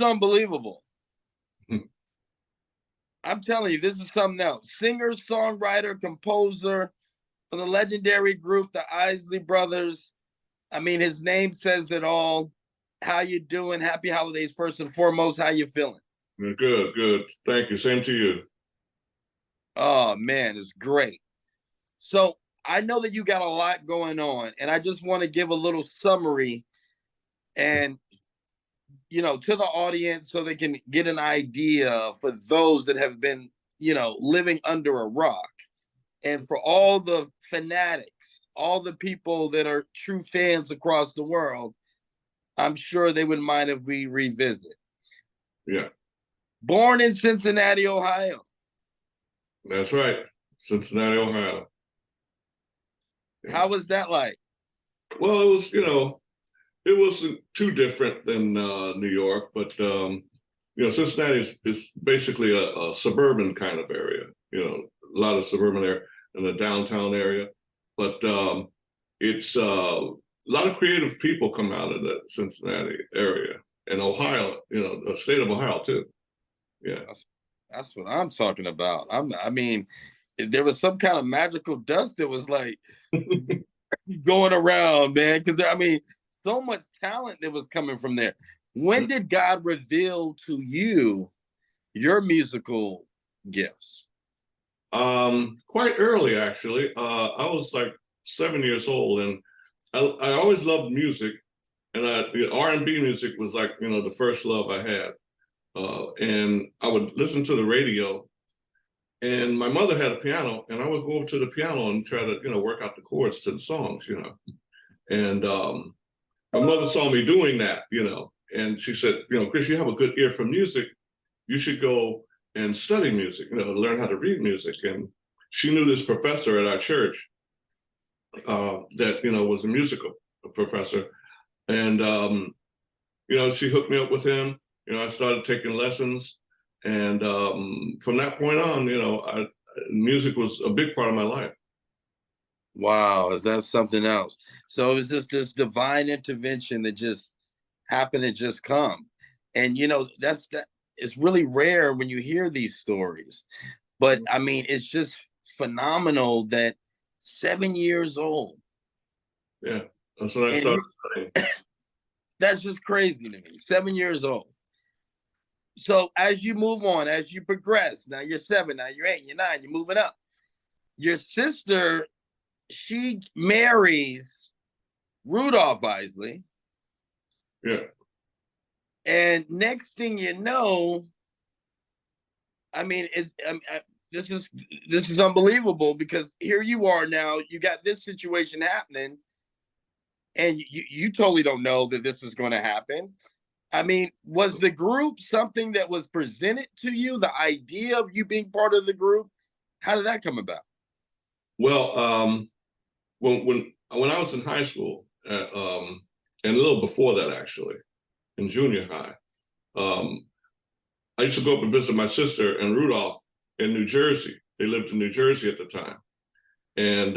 is unbelievable. Hmm. I'm telling you, this is something else. Singer, songwriter, composer for the legendary group, the Isley Brothers. I mean, his name says it all. How you doing? Happy holidays, first and foremost. How you feeling? Good, good. Thank you. Same to you. Oh, man, it's great. So I know that you got a lot going on, and I just want to give a little summary and, to the audience so they can get an idea for those that have been, living under a rock. And for all the fanatics, all the people that are true fans across the world, I'm sure they wouldn't mind if we revisit. Yeah, Born in Cincinnati, Ohio. that's right. Cincinnati, Ohio. Yeah. How was that like? Well, it wasn't too different than New York, but Cincinnati is basically a suburban kind of area. A lot of suburban area in the downtown area, but it's a lot of creative people come out of the Cincinnati area and Ohio. The state of Ohio too. Yeah, That's what I'm talking about. I mean, there was some kind of magical dust that was like going around, man. Because I mean, so much talent that was coming from there. When did God reveal to you your musical gifts? Quite early actually. I was like 7 years old, and I always loved music, and the R&B music was like the first love I had. And I would listen to the radio, and my mother had a piano, and I would go over to the piano and try to work out the chords to the songs. And my mother saw me doing that, and she said, Chris, you have a good ear for music. You should go and study music, learn how to read music. And she knew this professor at our church that was a musical professor, and she hooked me up with him. I started taking lessons, and from that point on, music was a big part of my life. Wow, is that something else? So it was just this divine intervention that just happened to just come. And that it's really rare when you hear these stories. But I mean, it's just phenomenal that 7 years old. Yeah, that's when I started studying. That's just crazy to me. 7 years old. So as you move on, as you progress, now you're 7, now you're 8, you're 9, you're moving up. Your sister, she marries Rudolph Isley. Yeah. And next thing you know, I mean, this is unbelievable, because here you are now. You got this situation happening, and you totally don't know that this is going to happen. I mean, was the group something that was presented to you? The idea of you being part of the group, how did that come about? Well, when I was in high school, and a little before that actually, in junior high, I used to go up and visit my sister and Rudolph in New Jersey. They lived in New Jersey at the time, and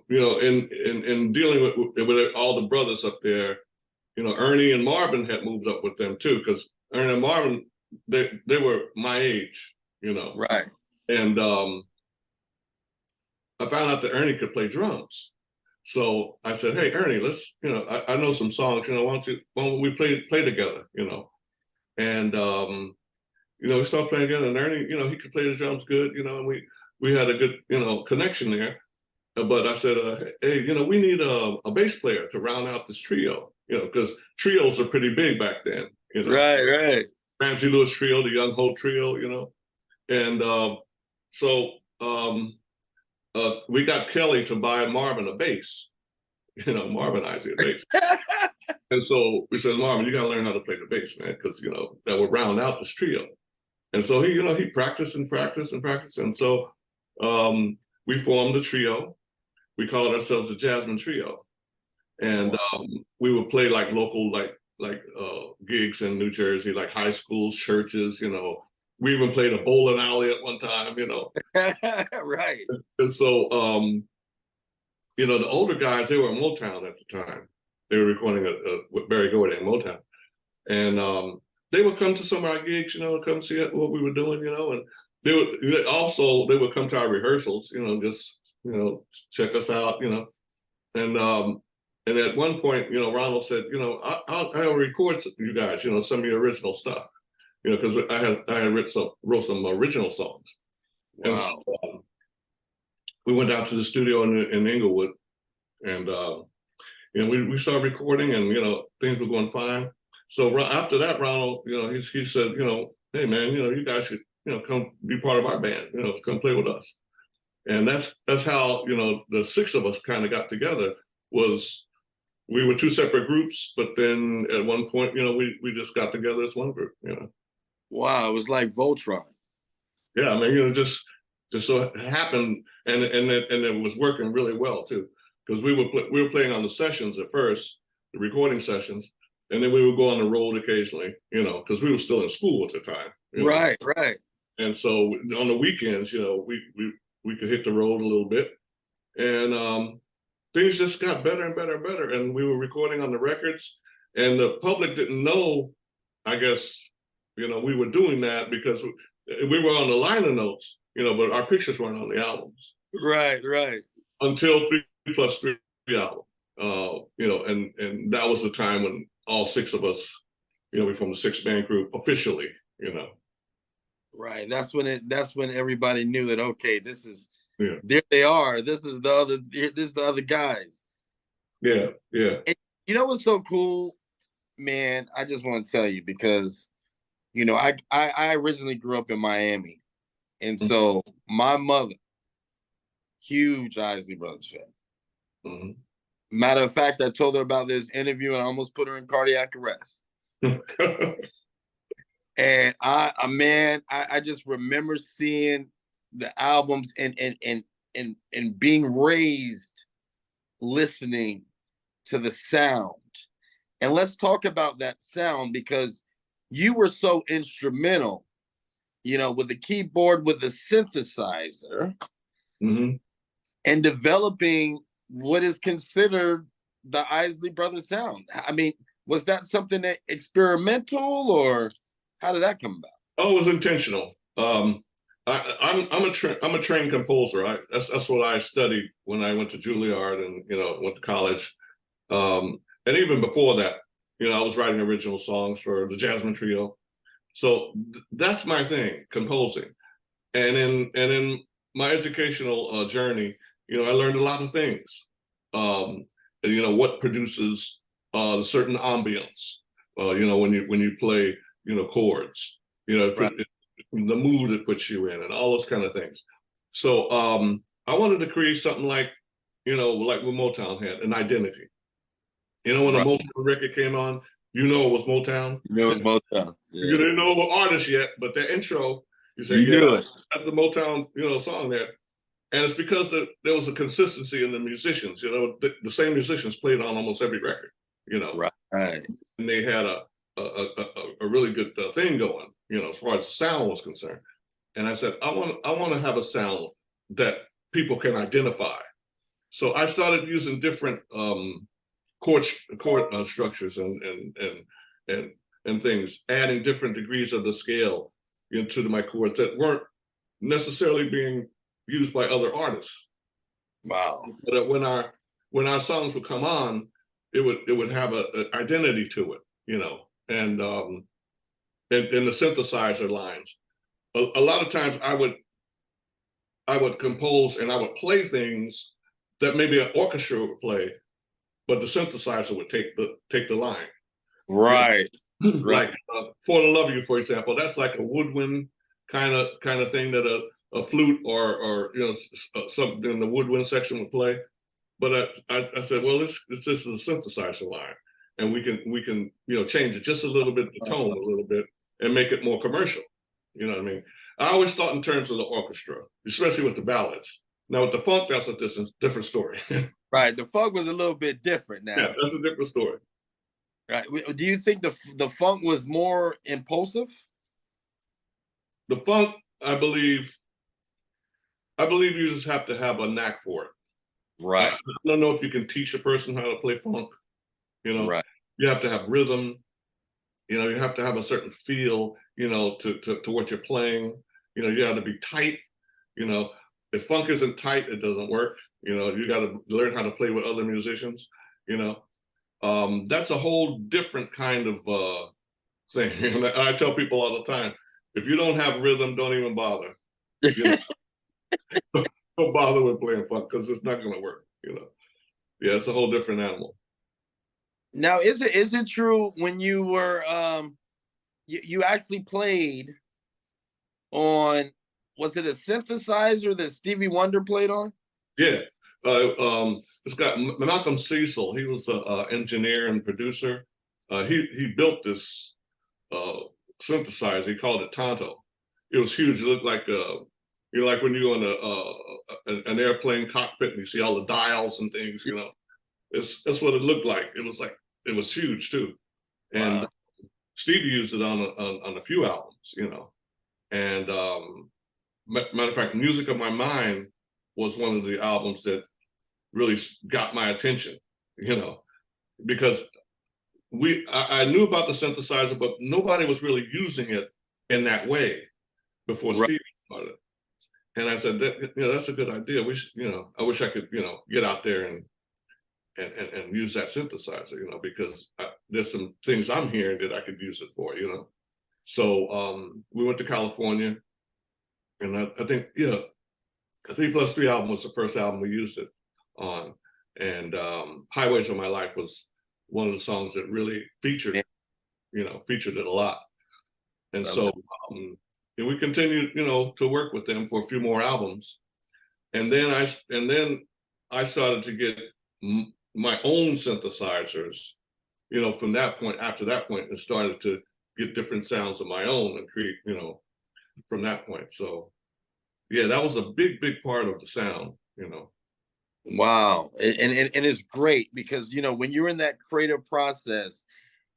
in dealing with all the brothers up there, Ernie and Marvin had moved up with them too, because Ernie and Marvin, they were my age, Right. And I found out that Ernie could play drums. So I said, hey, Ernie, let's, I know some songs, why don't we play together, And, we started playing together, and Ernie, he could play the drums good, and we had a good, connection there. But I said, hey, we need a bass player to round out this trio, because trios are pretty big back then, Right. Ramsey Lewis Trio, the Young Hope Trio, And so we got Kelly to buy Marvin a bass, Marvin Isley a bass. And so we said, Marvin, you got to learn how to play the bass, man, because, that would round out this trio. And so he practiced and practiced and practiced. And so we formed a trio. We called ourselves the Jasmine Trio. And we would play like local, like gigs in New Jersey, like high schools, churches, We even played a bowling alley at one time, Right. And so, the older guys, they were in Motown at the time. They were recording with Barry Gordy in Motown. and they would come to some of our gigs, come see what we were doing, and they would come to our rehearsals, just check us out, and at one point, Ronald said, I'll record you guys, some of your original stuff, because I had wrote some original songs. Wow. And so we went down to the studio in Inglewood, and we started recording, and things were going fine. So after that, Ronald, he said, hey man, you guys should come be part of our band, come play with us. And that's how the six of us kind of got together. We were two separate groups, but then at one point, we just got together as one group. Wow, it was like Voltron. Yeah, I mean, just so it happened, and it was working really well too, because we were playing on the sessions at first, the recording sessions, and then we would go on the road occasionally, because we were still in school at the time. Right. And so on the weekends, we could hit the road a little bit, and things just got better and better and better. And we were recording on the records, and the public didn't know, I guess, we were doing that because we were on the liner notes, but our pictures weren't on the albums. Right. Until 3+3 album, and that was the time when all six of us, we from the 6-man group officially, Right. That's when everybody knew that, okay, this is, yeah, there they are. This is the other guys. Yeah. And you know what's so cool, man? I just want to tell you, because I originally grew up in Miami, and so my mother, huge Isley Brothers fan. Mm-hmm. Matter of fact, I told her about this interview and I almost put her in cardiac arrest. And I just remember seeing the albums and being raised listening to the sound. And let's talk about that sound, because you were so instrumental, with the keyboard, with the synthesizer, Mm-hmm. and developing what is considered the Isley Brothers sound. I mean, was that something that experimental, or how did that come about? Oh, it was intentional. I'm a trained composer. That's what I studied when I went to Juilliard and went to college. And even before that, I was writing original songs for the Jasmine Trio. So that's my thing, composing. And in my educational journey, I learned a lot of things. What produces a certain ambience. When you play, chords. Right. The mood it puts you in, and all those kind of things. So I wanted to create something like what Motown had, an identity. When a Motown record came on, it was Motown. It was Motown. Yeah. You didn't know what artist yet, but the intro, you say, you knew it. That's the Motown, song there. And it's because there was a consistency in the musicians. The same musicians played on almost every record. Right. And they had a really good thing going, as far as the sound was concerned. And I said, I want to have a sound that people can identify. So I started using different chord structures and things, adding different degrees of the scale into my chords that weren't necessarily being used by other artists. Wow. But when our songs would come on, it would have an identity to it, and the synthesizer lines. A lot of times I would compose and I would play things that maybe an orchestra would play, but the synthesizer would take the line. Right. Like For the Love of You, for example, that's like a woodwind kind of thing that a flute or something in the woodwind section would play. But I said, well, this is a synthesizer line, and we can change it just a little bit, the tone a little bit, and make it more commercial. You know what I mean? I always thought in terms of the orchestra, especially with the ballads. Now with the funk, that's a different story. Right. The funk was a little bit different now. Yeah, that's a different story. Right. Do you think the funk was more impulsive? The funk, I believe you just have to have a knack for it. Right. I don't know if you can teach a person how to play funk. Right. You have to have rhythm. You know, you have to have a certain feel, you know, to what you're playing. You know, you got to be tight. You know, if funk isn't tight, it doesn't work. You know, you got to learn how to play with other musicians. You know, that's a whole different kind of thing. And I tell people all the time, if you don't have rhythm, don't even bother. You know, don't bother with playing funk because it's not going to work. You know, yeah, it's a whole different animal. Now, is it true when you were you actually played on, was it a synthesizer that Stevie Wonder played on? Yeah. It's got Malcolm Cecil. He was an engineer and producer. He built this synthesizer. He called it Tonto. It was huge. It looked like you know, like when you go in an airplane cockpit and you see all the dials and things. You know, that's what it looked like. It was huge too. And Wow. Stevie used it on a few albums. You know, and matter of fact, Music of My Mind was one of the albums that really got my attention, you know, because I knew about the synthesizer, but nobody was really using it in that way before Right. Stevie started. And I said, that, you know, that's a good idea. We should, you know, I wish I could, you know, get out there and use that synthesizer, you know, because there's some things I'm hearing that I could use it for, you know. So we went to California, and I think, yeah, the 3+3 album was the first album we used it on, and Highways of My Life was one of the songs that really featured, Yeah, you know, featured it a lot. And I so love and we continued, you know, to work with them for a few more albums. And then I started to get my own synthesizers, you know, from that point, after that point, and started to get different sounds of my own and create, you know, from that point. So yeah, that was a big part of the sound, you know. Wow. And it's great because, you know, when you're in that creative process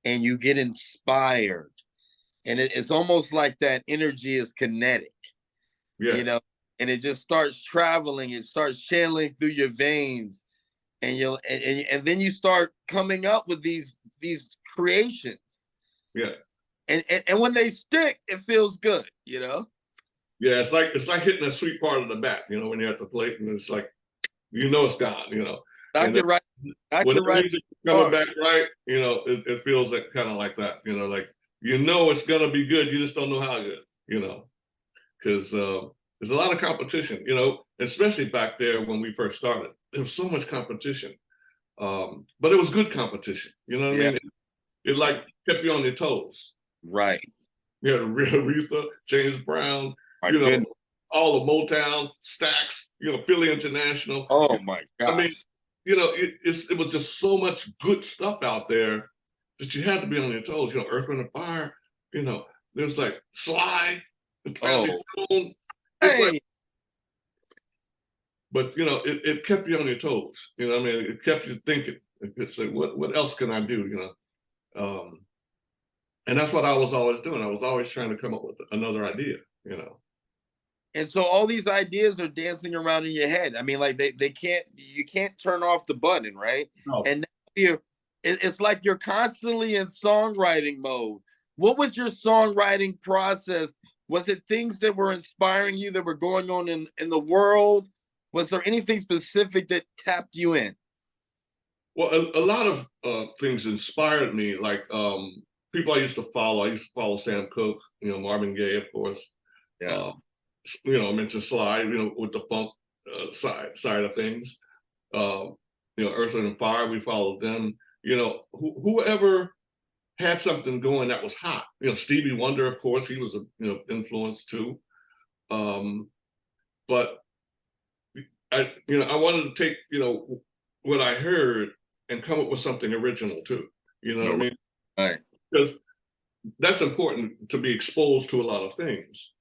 and you get inspired, and it's almost like that energy is kinetic, you Yes. know, and it just starts traveling, it starts channeling through your veins, and and then you start coming up with these creations. Yeah. And when they stick, it feels good, you know. Yeah, it's like hitting a sweet part of the bat, you know, when you're at the plate and it's like, you know, it's gone, you know. Knock And then it right, knock when it the right music is coming apart. back right, you know, it feels like kind of like that, you know, like you know it's gonna be good, you just don't know how good, you know, because there's a lot of competition, you know, especially back there when we first started. There was so much competition, but it was good competition. You know what I Yeah, mean? It like kept you on your toes. right. You know, Aretha, James Brown, My you know, goodness. all the Motown, Stax, you know, Philly International. Oh my I mean, gosh. you know, it was just so much good stuff out there that you had to be on your toes. You know, Earth, Wind, and Fire. You know, there's like Sly, Family Oh, Stone. It's like, hey. but you know, it kept you on your toes. You know, what I mean, it kept you thinking. It's like, what else can I do? You know, and that's what I was always doing. I was always trying to come up with another idea. You know. And so all these ideas are dancing around in your head. I mean, like they can't, you can't turn off the button, right? Oh, And now it's like you're constantly in songwriting mode. What was your songwriting process? Was it things that were inspiring you that were going on in the world? Was there anything specific that tapped you in? well, a lot of things inspired me. Like people I used to follow. I used to follow Sam Cooke. You know, Marvin Gaye, of course. Yeah. Uh, you know, I mentioned Sly. You know, with the funk side of things. Uh, you know, Earth, Wind, and Fire. We followed them. You know, whoever had something going that was hot. You know, Stevie Wonder, of course, he was a influence too. Um, but I wanted to take what I heard and come up with something original too. You know what I No, mean? right. Because that's important to be exposed to a lot of things,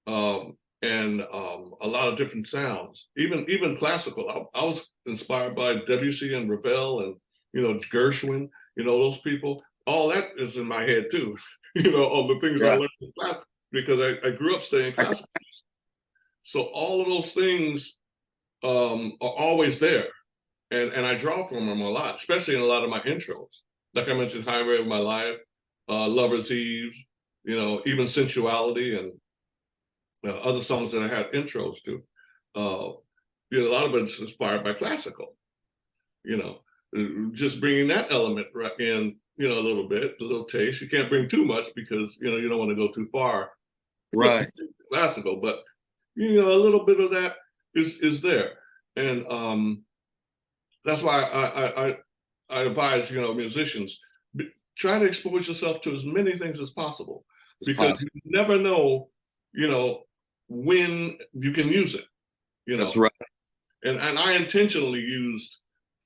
and a lot of different sounds. Even classical. I was inspired by Debussy and Ravel and Gershwin. You know those people. All that is in my head too. All the things I Yeah. learned in class because I grew up studying classical. So all of those things are always there, and I draw from them a lot, especially in a lot of my intros. Like I mentioned, Highway of My Life. Lover's Eve, even Sensuality and other songs that I had intros to. A lot of it's inspired by classical, just bringing that element right in, a little bit, a little taste. You can't bring too much because, you don't want to go too far. Right. Classical, but, a little bit of that is there. And that's why I advise, musicians, try to expose yourself to as many things as possible, because you never know, when you can use it, That's right. And I intentionally used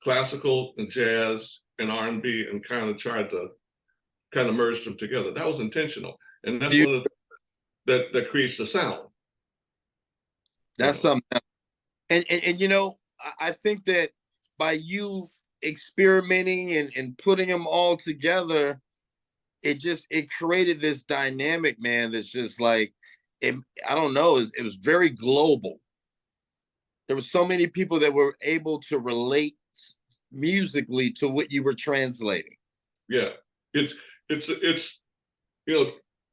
classical and jazz and R&B and kind of tried to merge them together. That was intentional, and that's one of that creates the sound. That's something. And I think that by you experimenting and putting them all together, it created this dynamic, man, that's just like, I don't know, it was very global. There were so many people that were able to relate musically to what you were translating. Yeah, it's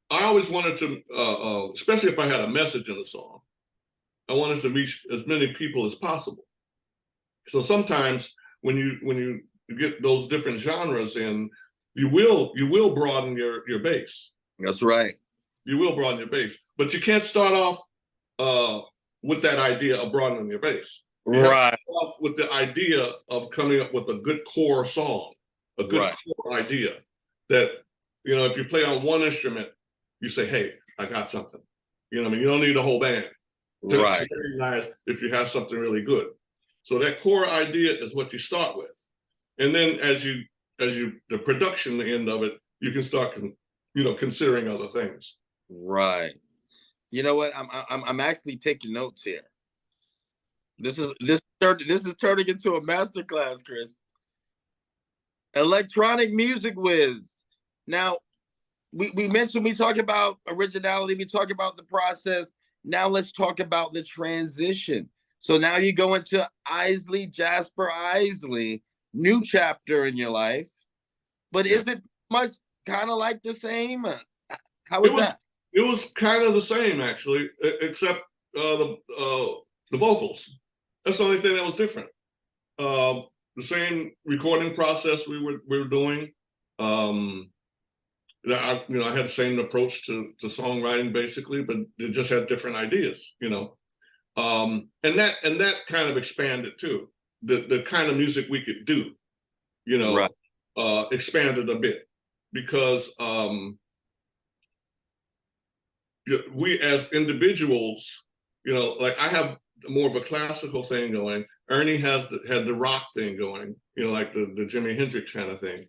I always wanted to, especially if I had a message in the song, I wanted to reach as many people as possible. So sometimes when you get those different genres in, you will broaden your base. That's right. You will broaden your base, but you can't start off with that idea of broadening your base. You have to start off with the idea of coming up with a good core song, a good core idea that, if you play on one instrument, you say, hey, I got something. You don't need a whole band to recognize if you have something really good. So that core idea is what you start with. And then as the production end of it, you can start, considering other things. Right. You know what? I'm actually taking notes here. This is turning into a masterclass, Chris. Electronic music whiz. Now, we mentioned, we talk about originality, we talk about the process. Now let's talk about the transition. So now you go into Jasper Isley, new chapter in your life. But is it much kind of like the same? How was that? It was kind of the same, actually, except the vocals. That's the only thing that was different. The same recording process we were doing. I had the same approach to songwriting, basically, but it just had different ideas, and that kind of expanded too. The kind of music we could do, expanded a bit, because we as individuals, like I have more of a classical thing going. Ernie had the rock thing going, like the Jimi Hendrix kind of thing.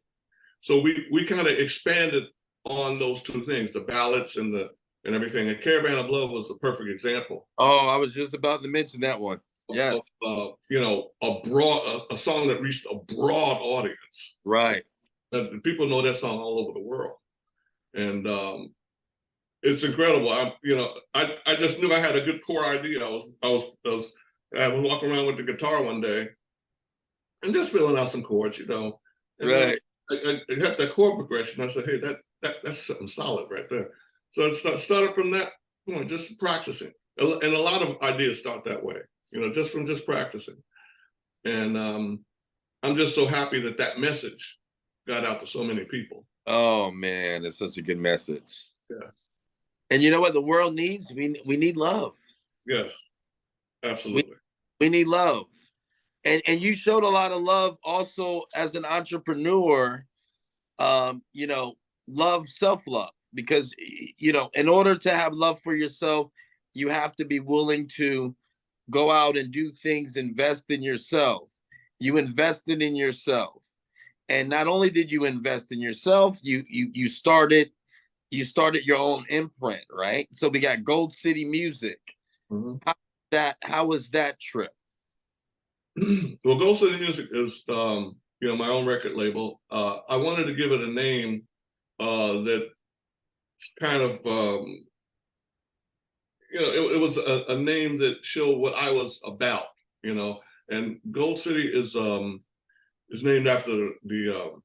So we kind of expanded on those two things, the ballads and everything. And Caravan of Love was the perfect example. Oh, I was just about to mention that one. Yes. A song that reached a broad audience. Right. And people know that song all over the world. And it's incredible. I just knew I had a good core idea. I was walking around with the guitar one day and just filling out some chords, And right. I had that chord progression. I said, hey, that's something solid right there. So it started from that point, just practicing. And a lot of ideas start that way, just from practicing. And I'm just so happy that message got out to so many people. Oh man, it's such a good message. Yeah. And you know what the world needs? We need love. Yes, absolutely. We need love. And you showed a lot of love also as an entrepreneur. Love, self-love, because in order to have love for yourself, you have to be willing to go out and do things, invest in yourself. You invested in yourself. And not only did you invest in yourself, you started your own imprint, right? So we got Gold City Music. Mm-hmm. How was that trip? Well, Gold City Music is my own record label. I wanted to give it a name that kind of it was a name that showed what I was about, and Gold City is named after the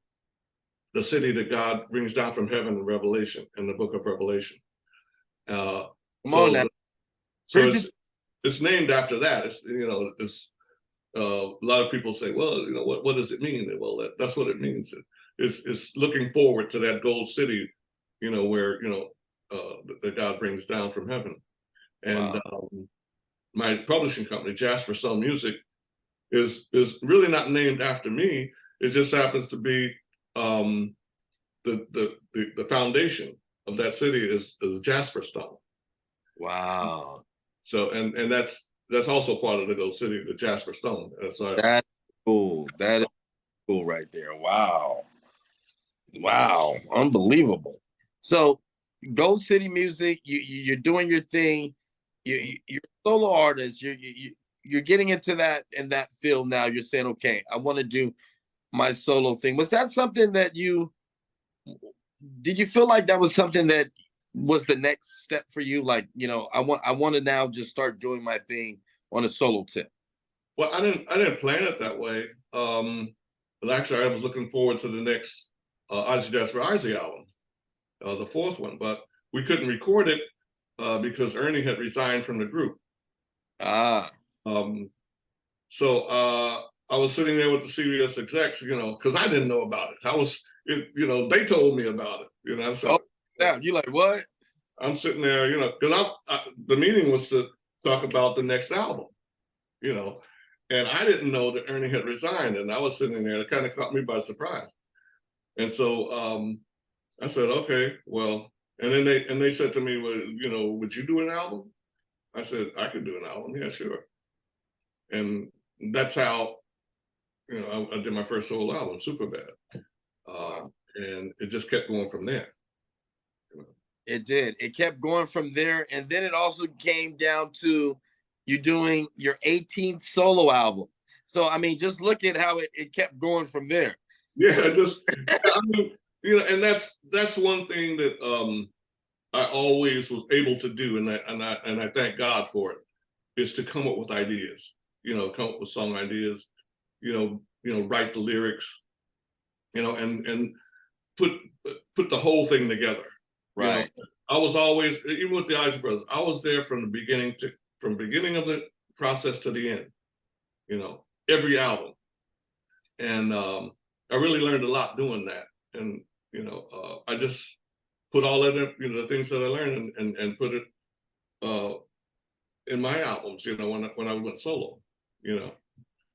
the city that God brings down from heaven in Revelation, in the book of Revelation. Come on So now. so it's named after that. It's, you know, it's a lot of people say, well, you know, what does it mean? Well, that's what it means. It's looking forward to that gold city, you know, where, you know, that God brings down from heaven. And Wow. my publishing company, Jasper Music, is really not named after me. It just happens to be the foundation of that city is Jasper Stone. Wow. So and that's also part of the Gold City, the Jasper Stone. So That's cool. That is cool right there. Wow. Wow. Unbelievable. So Gold City Music, you're doing your thing. You're a solo artist. You're getting into that in that field now. You're saying, okay, I want to do my solo thing. Was that something that you did you feel like that was something that was the next step for you? Like, you know, I want to now just start doing my thing on a solo tip. well, I didn't plan it that way. But actually, I was looking forward to the next Ozzy Jasper Ozzy album, the fourth one, but we couldn't record it because Ernie had resigned from the group. Ah, Um, so I was sitting there with the CBS execs, you know, because I didn't know about it. You know, they told me about it. You know, oh, so now you like what? I'm sitting there, you know, because the meeting was to talk about the next album, you know, and I didn't know that Ernie had resigned, and I was sitting there. It kind of caught me by surprise, and so I said, okay, well, and then they said to me, well, you know, would you do an album? I said, I could do an album, yeah, sure, and that's how, you know, I did my first solo album, Super Bad, Wow. and it just kept going from there. You know? It did. It kept going from there. And then it also came down to you doing your 18th solo album. So, I mean, just look at how it kept going from there. Yeah, just I mean, you know, and that's one thing that I always was able to do, and I thank God for it, is to come up with ideas. You know, come up with song ideas. You know, write the lyrics. You know, and put put the whole thing together. You know, Right. I was always, even with the Isley Brothers, I was there from the beginning of the process to the end. You know, every album, and I really learned a lot doing that. And you know, I just put all of the, you know, the things that I learned and put it uh, in my albums. You know, when I went solo, you know,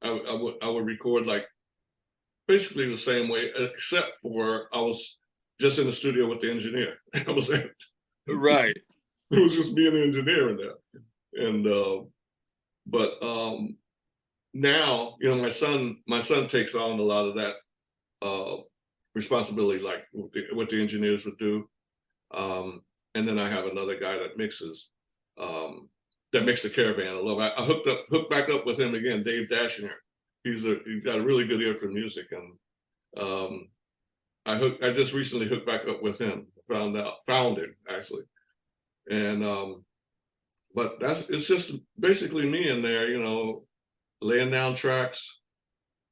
I would record like basically the same way, except for I was just in the studio with the engineer. That was it. Right. It was just me and the engineer in there. And but now, you know, my son takes on a lot of that uh, responsibility, like what the engineers would do. And then I have another guy that mixes, that makes the Caravan. I hooked back up with him again, Dave Dashinger. He's got a really good ear for music, and I just recently hooked back up with him. Found him actually, and but it's just basically me in there, you know, laying down tracks,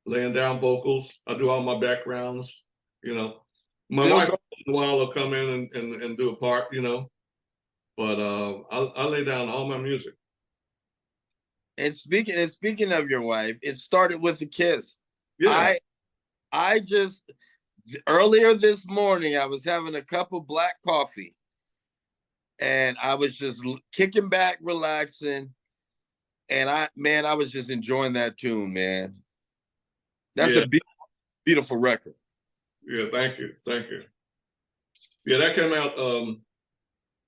laying down vocals. I do all my backgrounds, you know. My Still wife go. in a while will come in and do a part, you know, but I lay down all my music. And speaking of your wife, it started with a kiss. Yeah, I just earlier this morning I was having a cup of black coffee and I was just kicking back, relaxing, and I was just enjoying that tune, man. That's yeah, a beautiful record. yeah. Thank you. Yeah, that came out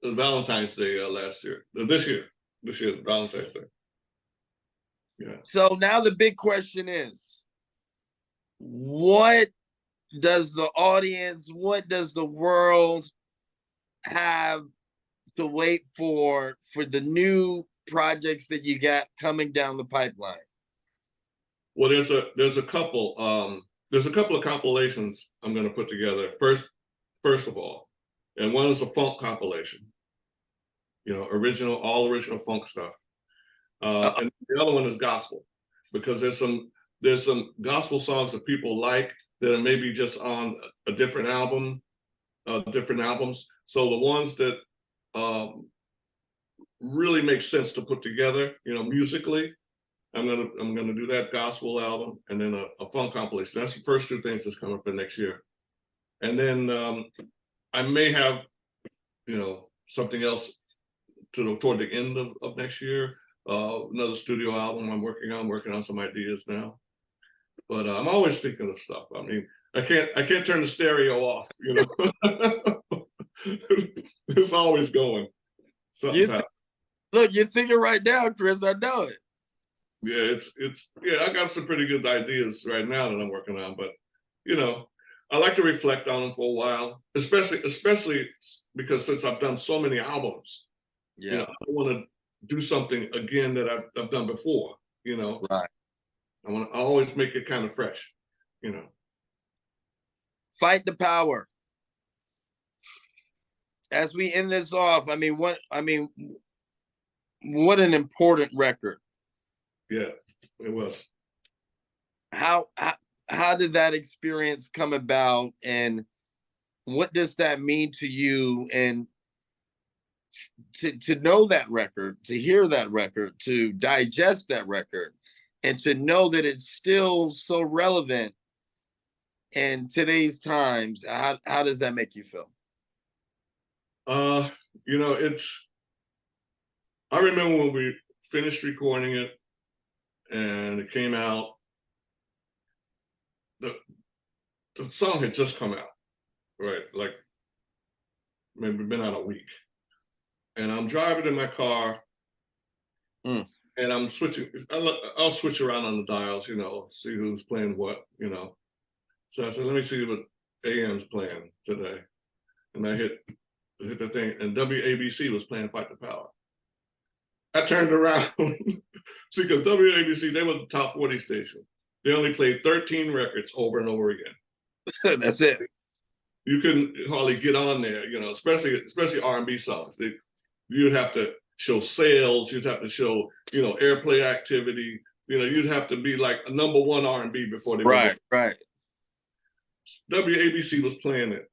Valentine's Day this year Valentine's Day. Yeah. So now the big question is, what does the audience, what does the world have to wait for the new projects that you got coming down the pipeline? Well, there's a couple of compilations I'm going to put together. First of all, and one is a funk compilation. You know, all original funk stuff. Uh, And the other one is gospel, because there's some gospel songs that people like that are maybe just on a different album, different albums. So the ones that really make sense to put together, musically, I'm gonna do that gospel album and then a funk compilation. That's the first two things that's coming for next year. And then I may have, something else toward the end of next year. Another studio album I'm working on some ideas now. But I'm always thinking of stuff. I mean, I can't turn the stereo off, It's always going. Something's happening. Look, you're thinking right now, Chris. I know it. Yeah, I got some pretty good ideas right now that I'm working on, but I like to reflect on them for a while, especially because since I've done so many albums, Yeah. I want to do something again that I've done before, Right. I always make it kind of fresh, Fight the Power. As we end this off, what an important record. Yeah, it was. How did that experience come about, and what does that mean to you? And to know that record, to hear that record, to digest that record, and to know that it's still so relevant in today's times, how does that make you feel? I remember when we finished recording it and it came out, the song had just come out, right? Like maybe been out a week. And I'm driving in my car and I'm switching. I'll switch around on the dials, see who's playing what, So I said, let me see what AM's playing today. And I hit the thing, and WABC was playing Fight the Power. I turned around, see, because WABC, they were the top 40 station. They only played 13 records over and over again. That's it. You couldn't hardly get on there, especially R&B songs. You'd have to show sales, you'd have to show, airplay activity. You'd have to be like a number one R&B before they right. WABC was playing it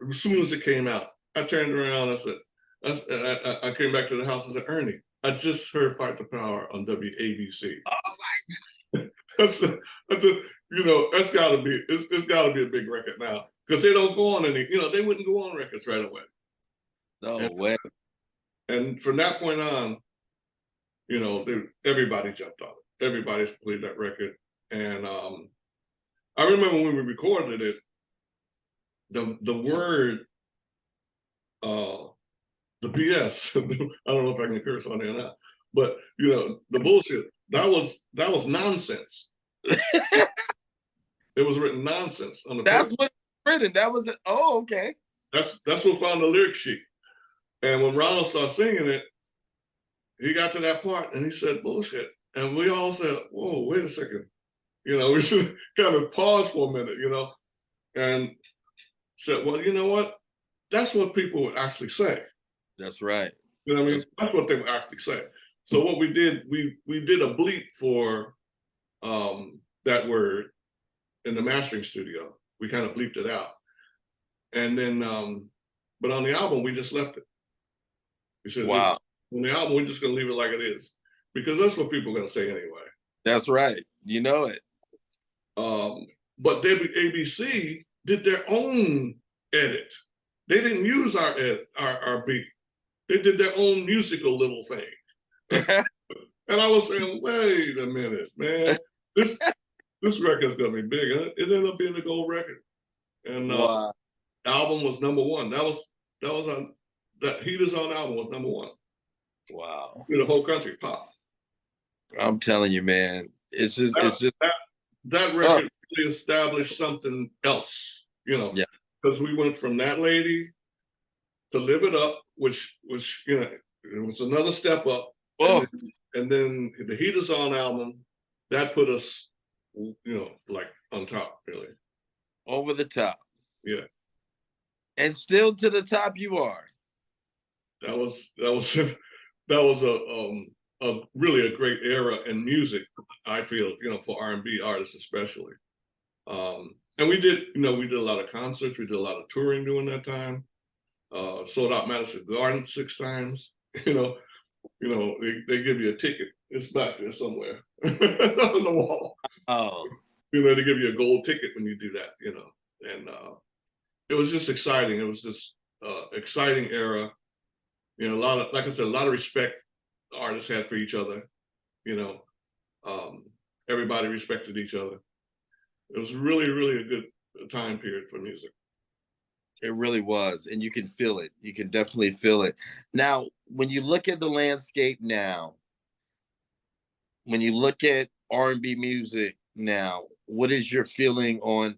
as soon as it came out. I turned around. I said, I came back to the house and said, Ernie, I just heard Fight the Power on WABC. Oh my God. That's got to be, it's got to be a big record now, because they don't go on any, they wouldn't go on records right away. No way. And from that point on, everybody jumped on it. Everybody played that record. And I remember when we recorded it, the word, the BS, I don't know if I can curse on there or not, but the bullshit, that was nonsense. It was written nonsense on the That's paper. what it was written. That was it. Oh, okay. That's what found the lyric sheet. And when Ronald started singing it, he got to that part and he said bullshit. And we all said, whoa, wait a second. We should kind of pause for a minute, and said, well, you know what? That's what people would actually say. That's right. You know what I mean? That's what they would actually say. So what we did, we did a bleep for that word in the mastering studio. We kind of bleeped it out. And then, but on the album, we just left it. We said, wow. On the album, we're just going to leave it like it is, because that's what people are going to say anyway. That's right. You know it. But WABC did their own edit. They didn't use our beat. They did their own musical little thing. And I was saying, wait a minute, man. This record's gonna be big. It ended up being a gold record. And wow. The album was number one. That was on that Heat Is On album was number one. Wow. In the whole country, pop. I'm telling you, man. It's just that record really established something else, Yeah. Because we went from That Lady to Live It Up, which it was another step up. Oh. And then the Heat Is On album, that put us, like on top, really. Over the top. Yeah. And still to the top you are. That was a really a great era in music, I feel, for R&B artists especially. And we did, we did a lot of concerts. We did a lot of touring during that time. Sold out Madison Garden 6 times. They give you a ticket. It's back there somewhere on the wall. Oh, They give you a gold ticket when you do that. And it was just exciting. It was this exciting era. A lot of, like I said, a lot of respect the artists had for each other. Everybody respected each other. It was really, really a good time period for music. it really was. And you can feel it. You can definitely feel it. Now, when you look at the landscape now, when you look at R&B music now, what is your feeling on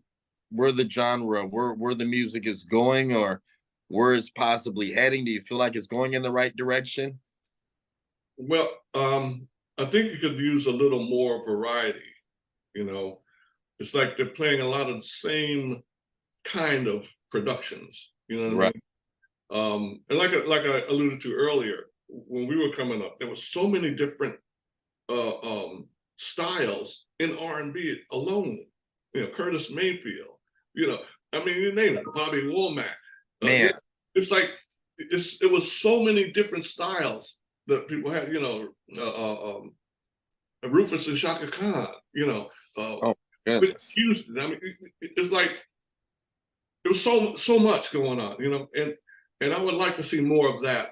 where the genre, where the music is going, or where it's possibly heading? Do you feel like it's going in the right direction? Well, I think you could use a little more variety. It's like they're playing a lot of the same kind of productions. You know what I mean? And like I alluded to earlier, when we were coming up, there were so many different styles in R&B alone. Curtis Mayfield. I mean, you name it, Bobby Womack. Man, it's like it was so many different styles that people had. Rufus and Shaka Khan. oh With goodness. Houston. I mean, it's like there was so much going on. And I would like to see more of that.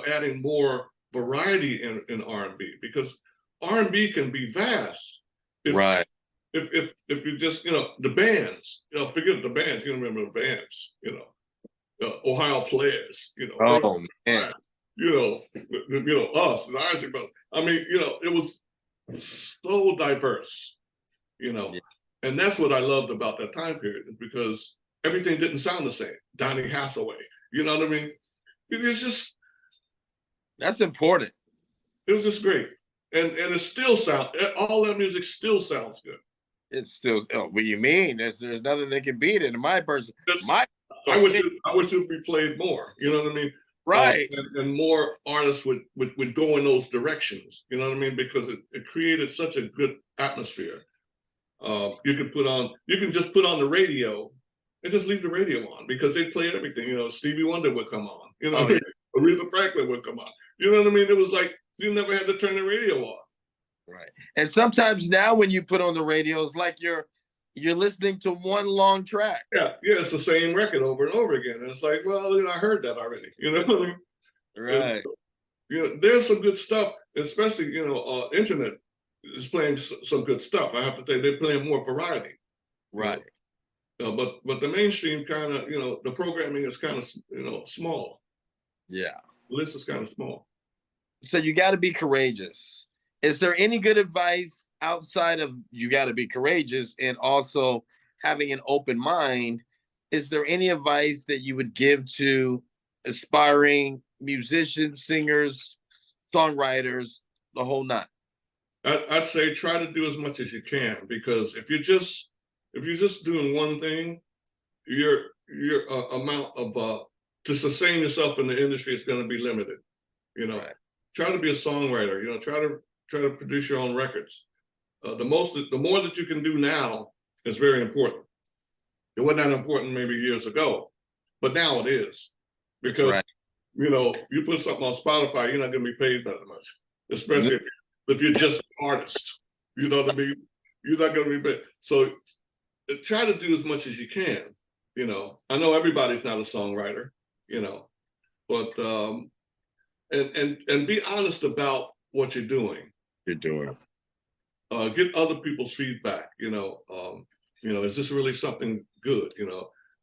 Adding more variety in R&B, because R&B can be vast. Right. If you just the bands, forget the bands. You remember the bands. Ohio Players. Oh man. Us, the Isaac Brothers. I mean, it was so diverse. Yeah. And that's what I loved about that time period, because everything didn't sound the same. Donny Hathaway, you know what I mean? It's just, That's important. it was just great. And it still all that music still sounds good. It's still, oh, what you mean? There's nothing that can beat it. In my person, my I wish it would be played more. You know what I mean? right. And more artists would go in those directions. You know what I mean? Because it created such a good atmosphere. You can just put on the radio and just leave the radio on, because they played everything. Stevie Wonder would come on. Oh, yeah. Aretha Franklin would come on. You know what I mean? It was like you never had to turn the radio off. Right. And sometimes now when you put on the radio, it's like you're listening to one long track. Yeah, it's the same record over and over again. And it's like, well, I heard that already. You know what I mean? Right. And, there's some good stuff, especially internet is playing some good stuff. I have to say they're playing more variety. Right. But the mainstream kind of, the programming is kind of, small. Yeah. The list is kind of small. So you got to be courageous. Is there any good advice outside of you got to be courageous and also having an open mind? Is there any advice that you would give to aspiring musicians, singers, songwriters, the whole nine? I'd say try to do as much as you can, because if you're just doing one thing, your amount of to sustain yourself in the industry is going to be limited. Right. Try to be a songwriter. Try to produce your own records. The more that you can do now is very important. It wasn't that important maybe years ago, but now it is, because right. You put something on Spotify, you're not going to be paid that much, especially if you're just an artist. You know what I mean? You're not going to be paid. So try to do as much as you can. I know everybody's not a songwriter, but and be honest about what you're doing. Get other people's feedback. Is this really something good?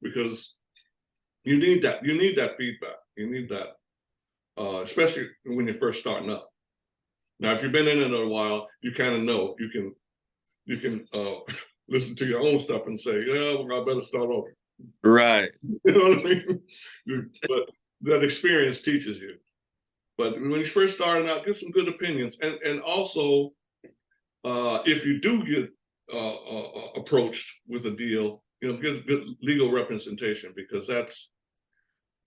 Because you need that. You need that feedback. You need that, especially when you're first starting up. Now, if you've been in it a while, you kind of know. You can listen to your own stuff and say, yeah, well, I better start over. Right. You know what I mean? But that experience teaches you. But when you're first starting out, get some good opinions, and also, if you do get approached with a deal, get good legal representation, because that's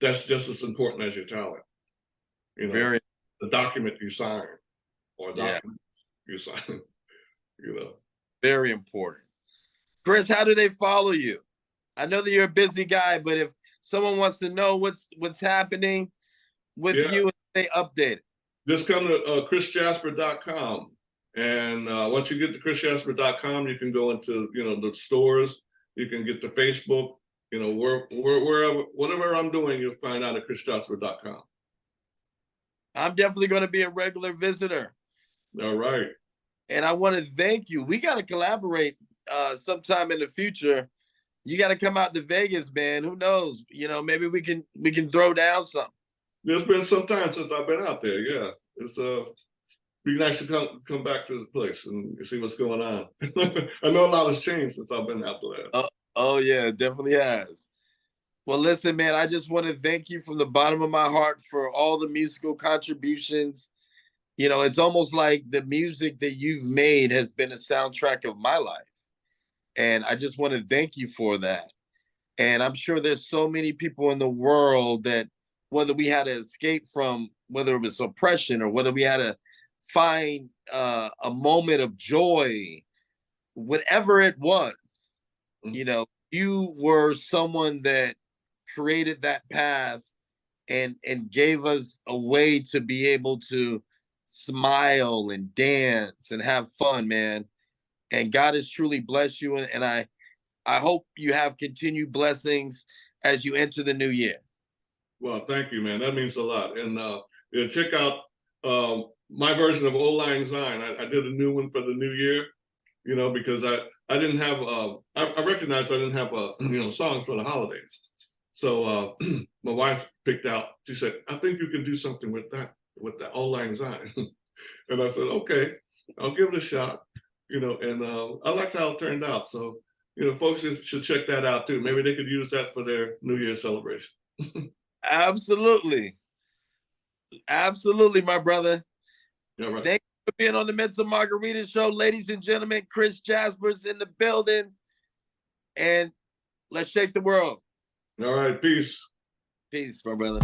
just as important as your talent. Very. The document you sign, or document you sign. Very important. Chris, how do they follow you? I know that you're a busy guy, but if someone wants to know what's happening with Yeah, you, stay updated. just come to chrisjasper.com. And once you get to chrisjasper.com, you can go into, the stores. You can get to Facebook, wherever, whatever I'm doing, you'll find out at chrisjasper.com. I'm definitely going to be a regular visitor. All right. And I want to thank you. We got to collaborate sometime in the future. You got to come out to Vegas, man. Who knows? Maybe we can throw down something. There's been some time since I've been out there. Yeah, it's be nice to come back to the place and see what's going on. I know a lot has changed since I've been out there. Oh yeah, it definitely has. Well, listen, man, I just want to thank you from the bottom of my heart for all the musical contributions. It's almost like the music that you've made has been a soundtrack of my life. And I just want to thank you for that. And I'm sure there's so many people in the world that, whether we had to escape from, whether it was oppression or whether we had to find a moment of joy, whatever it was, you were someone that created that path and gave us a way to be able to smile and dance and have fun, man. And God has truly blessed you. And I hope you have continued blessings as you enter the new year. Well, thank you, man. That means a lot. And check out my version of Old Lang Syne. I did a new one for the new year, because I didn't have, I recognized I didn't have, songs for the holidays. So my wife picked out, she said, I think you can do something with that Old Lang Syne. And I said, okay, I'll give it a shot, and I liked how it turned out. So, folks should check that out too. Maybe they could use that for their New Year's celebration. Absolutely. Absolutely, my brother. All right. Thank you for being on the Mental Margarita Show. Ladies and gentlemen, Chris Jasper's in the building. And let's shake the world. All right. Peace. Peace, my brother.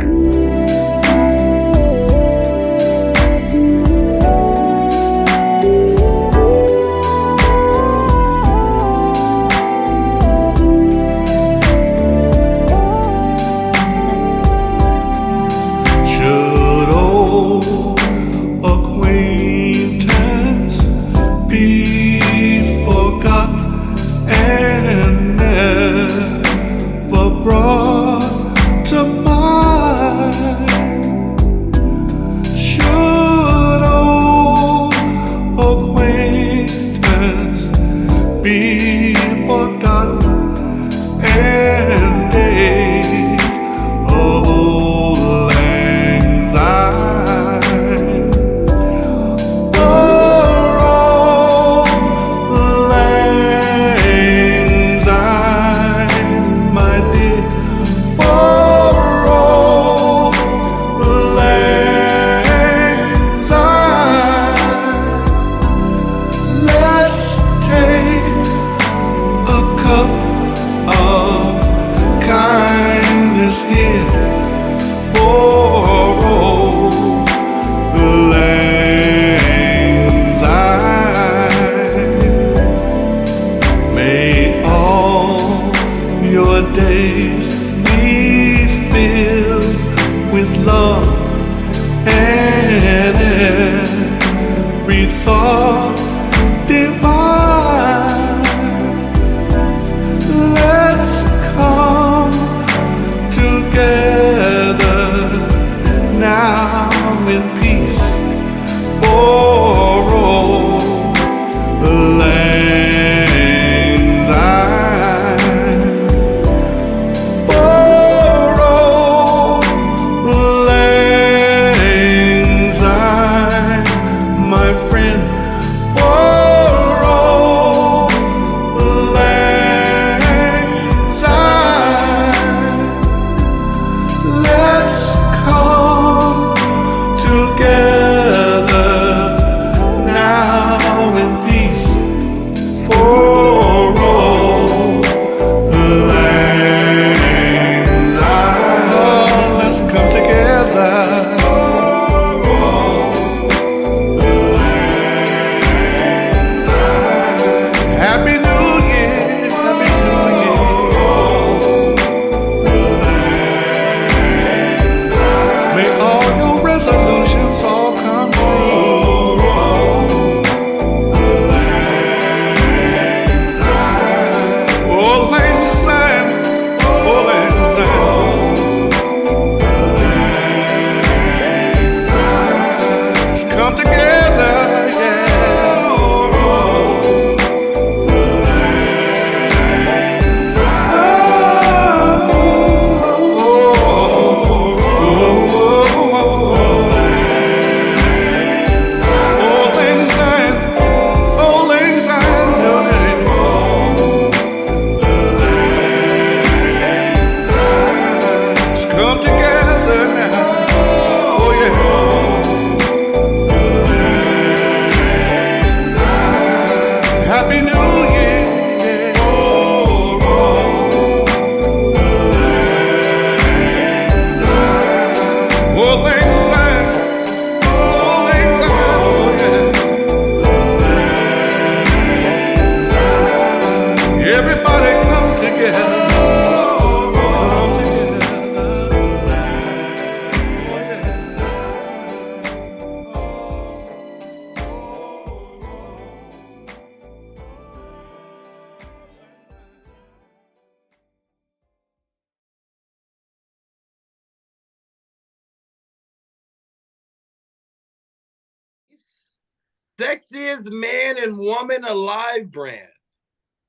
Sexiest man and woman alive brand.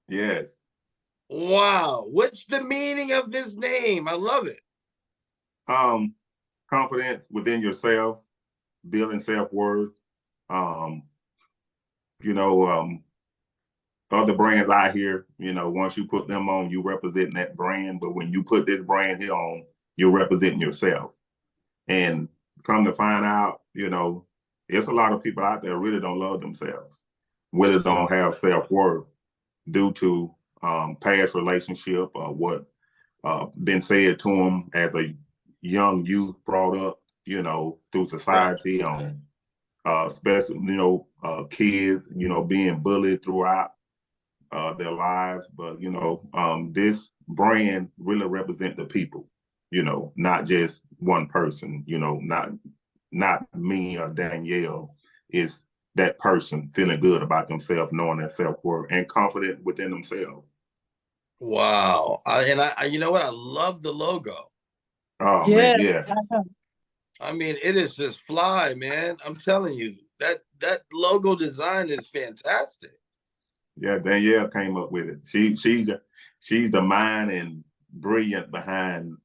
Yes. Wow. What's the meaning of this name? I love it. Confidence within yourself, building self-worth. Um, you know, other brands out here, you know, once you put them on, you represent that brand. But when you put this brand here on, you're representing yourself. And come to find out, you know, there's a lot of people out there really don't love themselves, really don't have self-worth due to past relationship or what been said to them as a young youth brought up, you know, through society on especially, you know, kids, you know, being bullied throughout their lives. But, you know, this brand really represent the people, you know, not just one person, you know, not me or Danielle. It's that person feeling good about themselves, knowing their self-worth and confident within themselves. Wow. I you know what? I love the logo. Oh Yeah. man, yes. I mean, it is just fly, man. I'm telling you, that logo design is fantastic. Yeah, Danielle came up with it. She's the mind and brilliant behind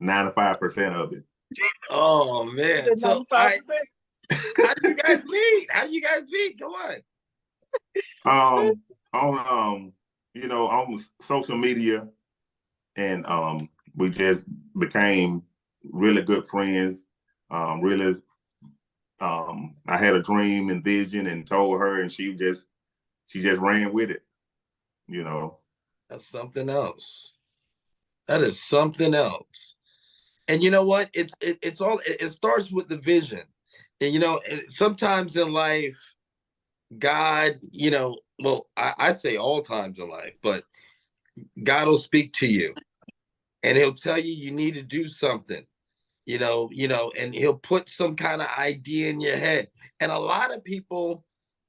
95% of it. Oh man. So how do you guys meet? How do you guys meet? Come on. On you know, on social media, and we just became really good friends. Really, I had a dream and vision and told her, and she just ran with it. You know. That's something else. That is something else. And you know what? It's all it starts with the vision. And you know, sometimes in life, God, you know, well, I say all times in life, but God will speak to you and he'll tell you you need to do something, and he'll put some kind of idea in your head. And a lot of people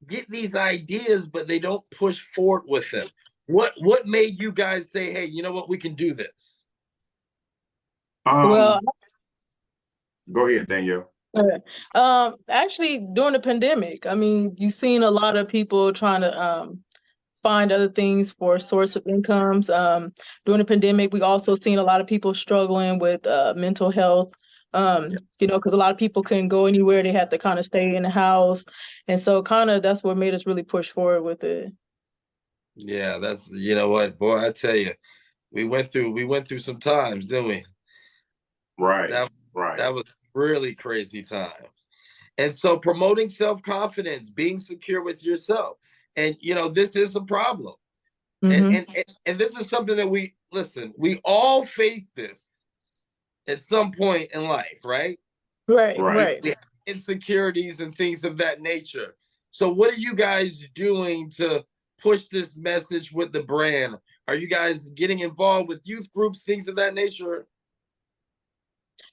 get these ideas, but they don't push forward with them. What made you guys say, hey, you know what, we can do this? Well, Go ahead, Danielle. actually, during the pandemic, I mean, you've seen a lot of people trying to find other things for a source of incomes. During the pandemic, we also seen a lot of people struggling with mental health. You know, because a lot of people couldn't go anywhere; they had to kind of stay in the house, and so kind of that's what made us really push forward with it. Yeah, that's, you know what, boy, I tell you, we went through some times, didn't we? Right, That right. that was really crazy times. And so promoting self-confidence, being secure with yourself. And you know, this is a problem. And Mm-hmm. and this is something that we all face this at some point in life, right? Right, Right. right. We have insecurities and things of that nature. So what are you guys doing to push this message with the brand? Are you guys getting involved with youth groups, things of that nature?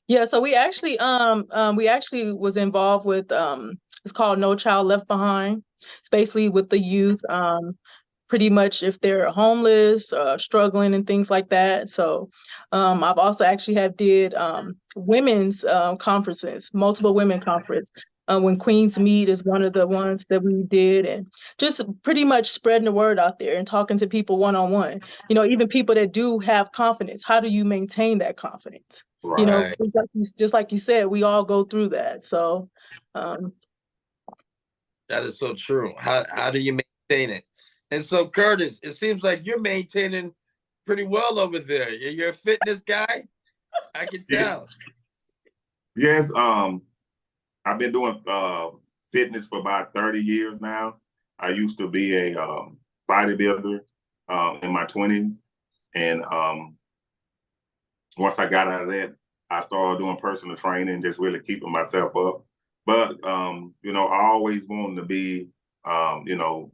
Yeah, so we actually was involved with it's called No Child Left Behind. It's basically with the youth, pretty much if they're homeless, struggling and things like that. So I've also actually have did women's conferences, multiple women conference. When Queens Meet is one of the ones that we did, and just pretty much spreading the word out there and talking to people one-on-one. You know, even people that do have confidence. How do you maintain that confidence? You know, Right. just like you said, we all go through that. So, That is so true. How do you maintain it? And so, Curtis, it seems like you're maintaining pretty well over there. You're a fitness guy. I can tell. Yes. I've been doing fitness for about 30 years now. I used to be a bodybuilder in my 20s, and once I got out of that, I started doing personal training, just really keeping myself up. But you know, I always wanted to be, you know,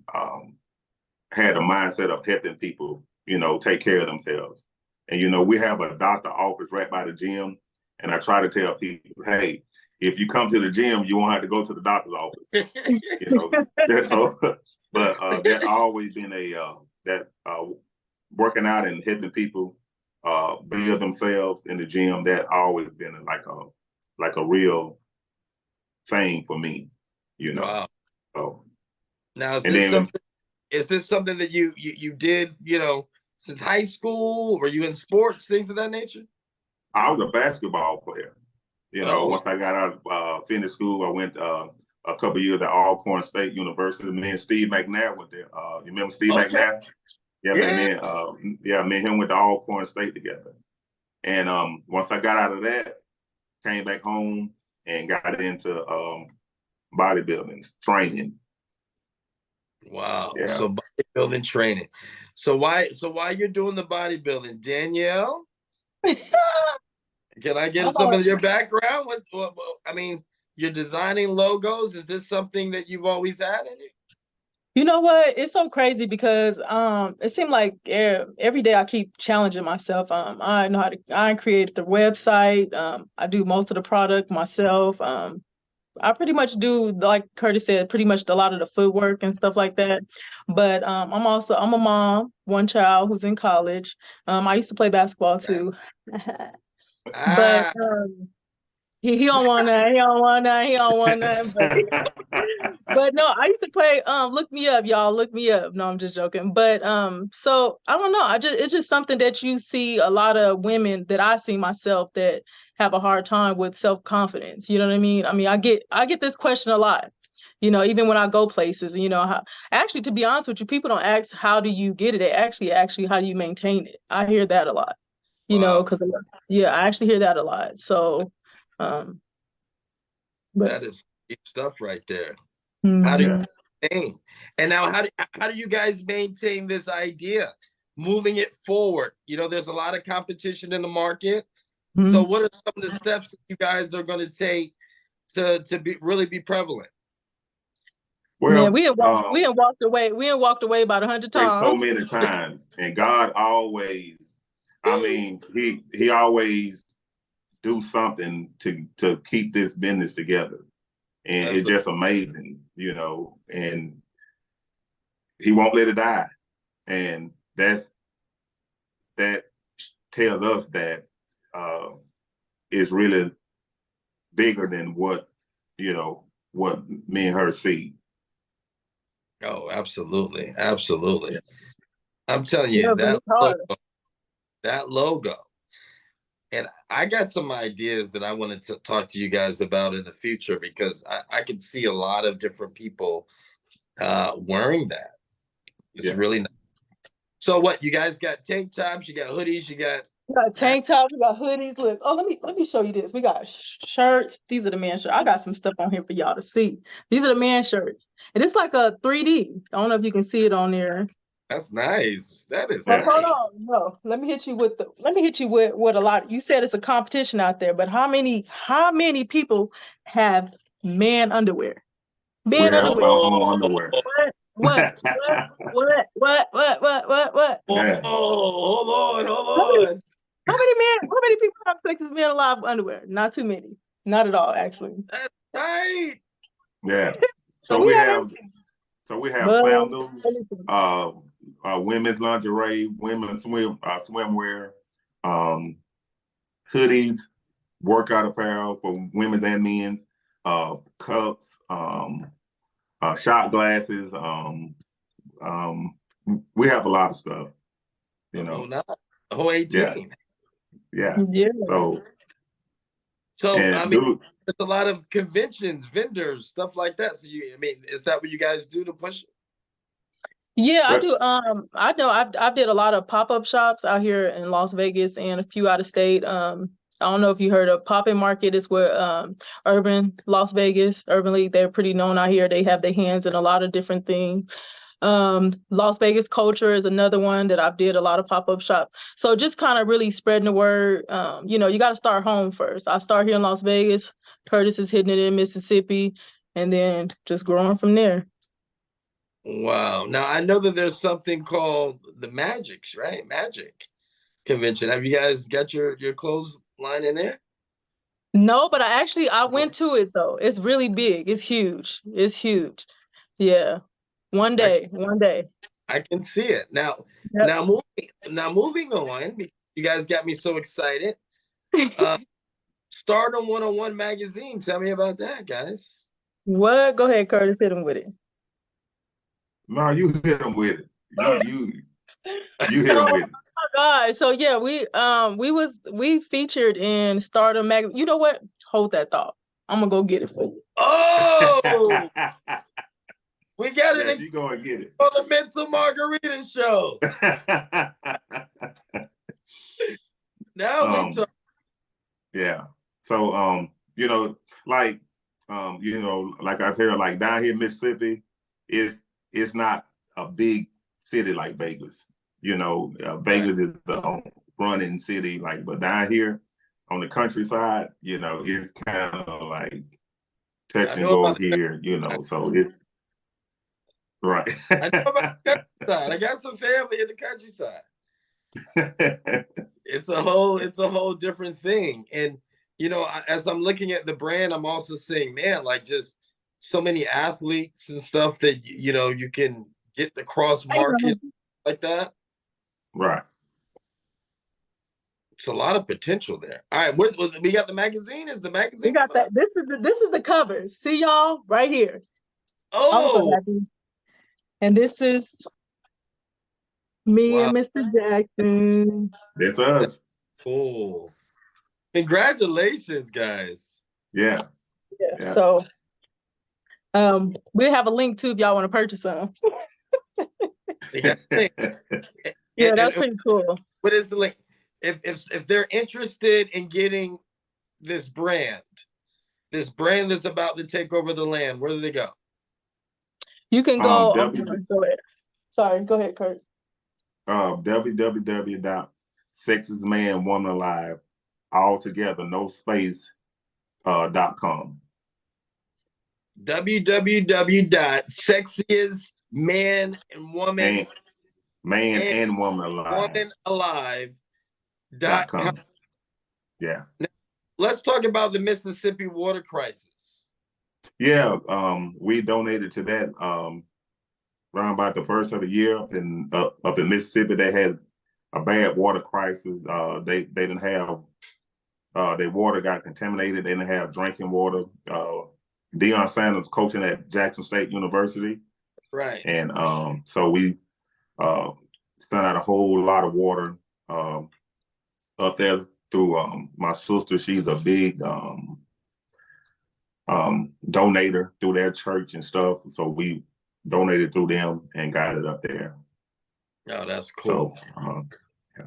had a mindset of helping people, you know, take care of themselves. And you know, we have a doctor office right by the gym, and I try to tell people, hey, if you come to the gym, you won't have to go to the doctor's office. You know, so. But that always been that working out and helping people build themselves in the gym. That always been like a real thing for me. You know, Wow. so Now, And then is this something that you did, since high school? Were you in sports, things of that nature? I was a basketball player. Oh, Once I got out of finished school, I went a couple of years at Alcorn State University. Me and Steve McNair went there. You remember Steve okay. McNair? Yeah, Yeah. me and him went to Alcorn State together. And once I got out of that, came back home and got into bodybuilding training. Wow. Yeah. So bodybuilding training. So why you're doing the bodybuilding, Danielle? Can I get some of your background? I mean, you're designing logos. Is this something that you've always had in you? You know what? It's so crazy because it seemed like every day I keep challenging myself. I created the website. I do most of the product myself. I pretty much do, like Curtis said, pretty much a lot of the footwork and stuff like that. But I'm a mom, one child who's in college. I used to play basketball too. But Ah, he don't want that. He don't want that. He don't want that. But no, I used to play. Look me up, y'all. Look me up. No, I'm just joking. But so I don't know. It's just something that you see a lot of women that I see myself that have a hard time with self-confidence. You know what I mean? I get this question a lot. Even when I go places, actually, to be honest with you, people don't ask how do you get it. They actually how do you maintain it? I hear that a lot. wow. Because yeah, I actually hear that a lot. So, but That is deep stuff right there. How do you mhm, maintain? And now how do you guys maintain this idea? Moving it forward. There's a lot of competition in the market. So mhm. what are some of the steps that you guys are going to take to really be prevalent? Man, Well, we had walked away about 100 so times. many times, and God always, he always do something to keep this business together, and That's it's just amazing, and he won't let it die, and that tells us that it's really bigger than what me and her see. Oh, absolutely. Absolutely. I'm telling you, Yeah, but it's hard. that logo. And I got some ideas that I wanted to talk to you guys about in the future because I can see a lot of different people wearing that. It's Yeah. really nice. So what, you guys got tank tops, you got hoodies, you got We got tank tops, we got hoodies. Look, oh, let me show you this. We got shirts. These are the man shirts. I got some stuff on here for y'all to see. These are the man shirts, and it's like a 3D. I don't know if you can see it on there. that's nice. That is But Yeah. hold nice. on, no. Let me hit you with what a lot. You said it's a competition out there, but how many people have man underwear? We Man have underwear. our own Oh, underwear. What? What? oh, Yeah. hold on, hold How many on. how many people have sex with men alive with underwear? Not too many. Not at all, actually. That's tight. Yeah. So So we we have have everything. But sandals, everything. women's lingerie, women's swimwear, um, hoodies, workout apparel for women's and men's, cups, shot glasses. Um, we have a lot of stuff, Oh, no. Oh, Yeah, 18. yeah. Yeah. So, So I and mean, dude, there's a lot of conventions, vendors, stuff like that. So is that what you guys do to push it? Yeah, I but do. I know I did a lot of pop-up shops out here in Las Vegas and a few out of state. I don't know if you heard of Pop-In Market is where Urban Las Vegas, Urban League, they're pretty known out here. They have their hands in a lot of different things. Las Vegas Culture is another one that I've did a lot of pop-up shop. So just kind of really spreading the word. You got to start home first. I start here in Las Vegas. Curtis is hitting it in Mississippi, and then just growing from there. Wow. Now I know that there's something called the Magics, right? Magic convention. Have you guys got your clothes line in there? No, but I went to it though. It's really big. It's huge. It's huge. Yeah. One I day, one day. I can see it now. Yep. Now moving on. Because you guys got me so excited. Uh, Stardom 101 magazine. Tell me about that, guys. What? Go ahead, Curtis. Hit him with it. No, you hit them with it. You hit So, them with it. oh God. So yeah, we featured in Stardom magazine. You know what? Hold that thought. I'm gonna go get it for you. Oh, we got Yeah, an she going to get it. for the Mental Margarita Show. Now we talk. Yeah. So you know, like like I tell you, like down here in Mississippi, it's not a big city like Vegas. Vegas is the running city, but down here on the countryside, it's kind of like touch I and know go about the here, so it's right. I know about the countryside. I got some family in the countryside. It's a whole different thing. And as I'm looking at the brand, I'm also saying, man, like just so many athletes and stuff that you can get the cross market like that. Right. It's a lot of potential there. All right, we got the magazine. Is the magazine? We got that. This is the cover. See y'all right here. I'm so Oh, happy. And this is me wow. and Mr. Jackson. That's us. Cool. Congratulations, guys. Yeah. Yeah. So we have a link too if y'all want to purchase some. Yeah, that's pretty cool. What is the link? If they're interested in getting this brand that's about to take over the land, where do they go? You can go. Go ahead. Sorry, go ahead, Kurt. www.sexistmanwomanalive, all together, no space, .com. www.sexismanandwomanalive.com. Yeah. Now, let's talk about the Mississippi water crisis. Yeah, we donated to that around about the first of the year up in Mississippi. They had a bad water crisis. They didn't have their water got contaminated. They didn't have drinking water. Deion Sanders coaching at Jackson State University. Right. And so we sent out a whole lot of water up there through my sister. She's a big donator through their church and stuff. So we donated through them and got it up there. Oh, that's cool. So, yeah.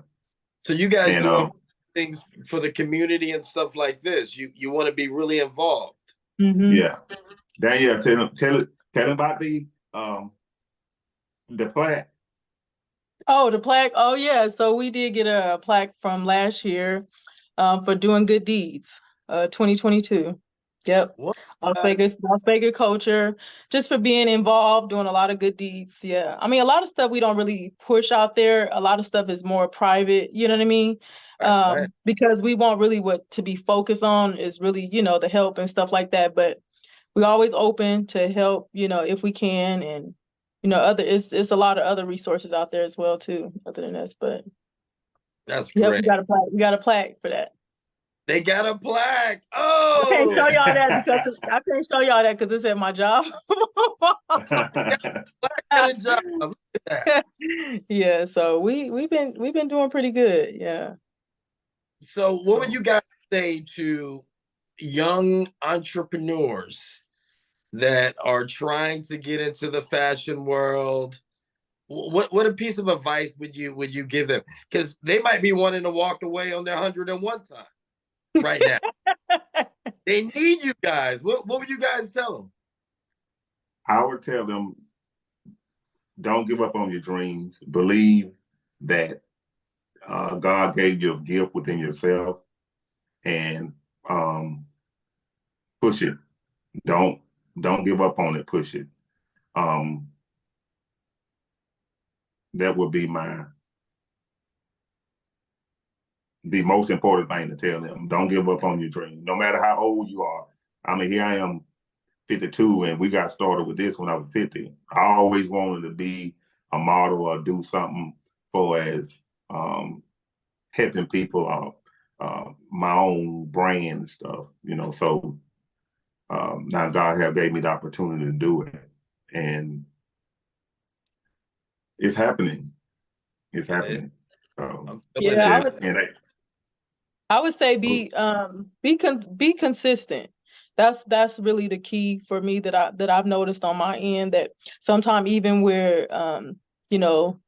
So you guys do things for the community and stuff like this. You want to be really involved. Mm-hmm. Yeah. Danielle, tell about the plaque. Oh, the plaque. Oh yeah. So we did get a plaque from last year for doing good deeds. 2022. Yep. What? Las Vegas culture, just for being involved, doing a lot of good deeds. Yeah. I mean, a lot of stuff we don't really push out there. A lot of stuff is more private, you know what I mean? Right. Because we want really what to be focused on is really, the help and stuff like that. But we're always open to help, if we can. And, it's a lot of other resources out there as well, too, other than this. But that's great. we got a plaque for that. They got a plaque. Oh, I can't show y'all that because it's at my job. Yeah, so we've been doing pretty good. Yeah. So what would you guys say to young entrepreneurs that are trying to get into the fashion world? What a piece of advice would you give them? Because they might be wanting to walk away on their 101 time right now. They need you guys. What would you guys tell them? I would tell them, don't give up on your dreams. Believe that God gave you a gift within yourself, and push it. Don't give up on it. Push it. That would be the most important thing to tell them. Don't give up on your dream, no matter how old you are. I mean, here I am, 52, and we got started with this when I was 50. I always wanted to be a model or do something for as helping people, my own brand and stuff, So now God have gave me the opportunity to do it, and It's happening. It's happening. I'm It feeling Yeah, just, and I would say be consistent. That's really the key for me that I've noticed on my end, that sometimes even where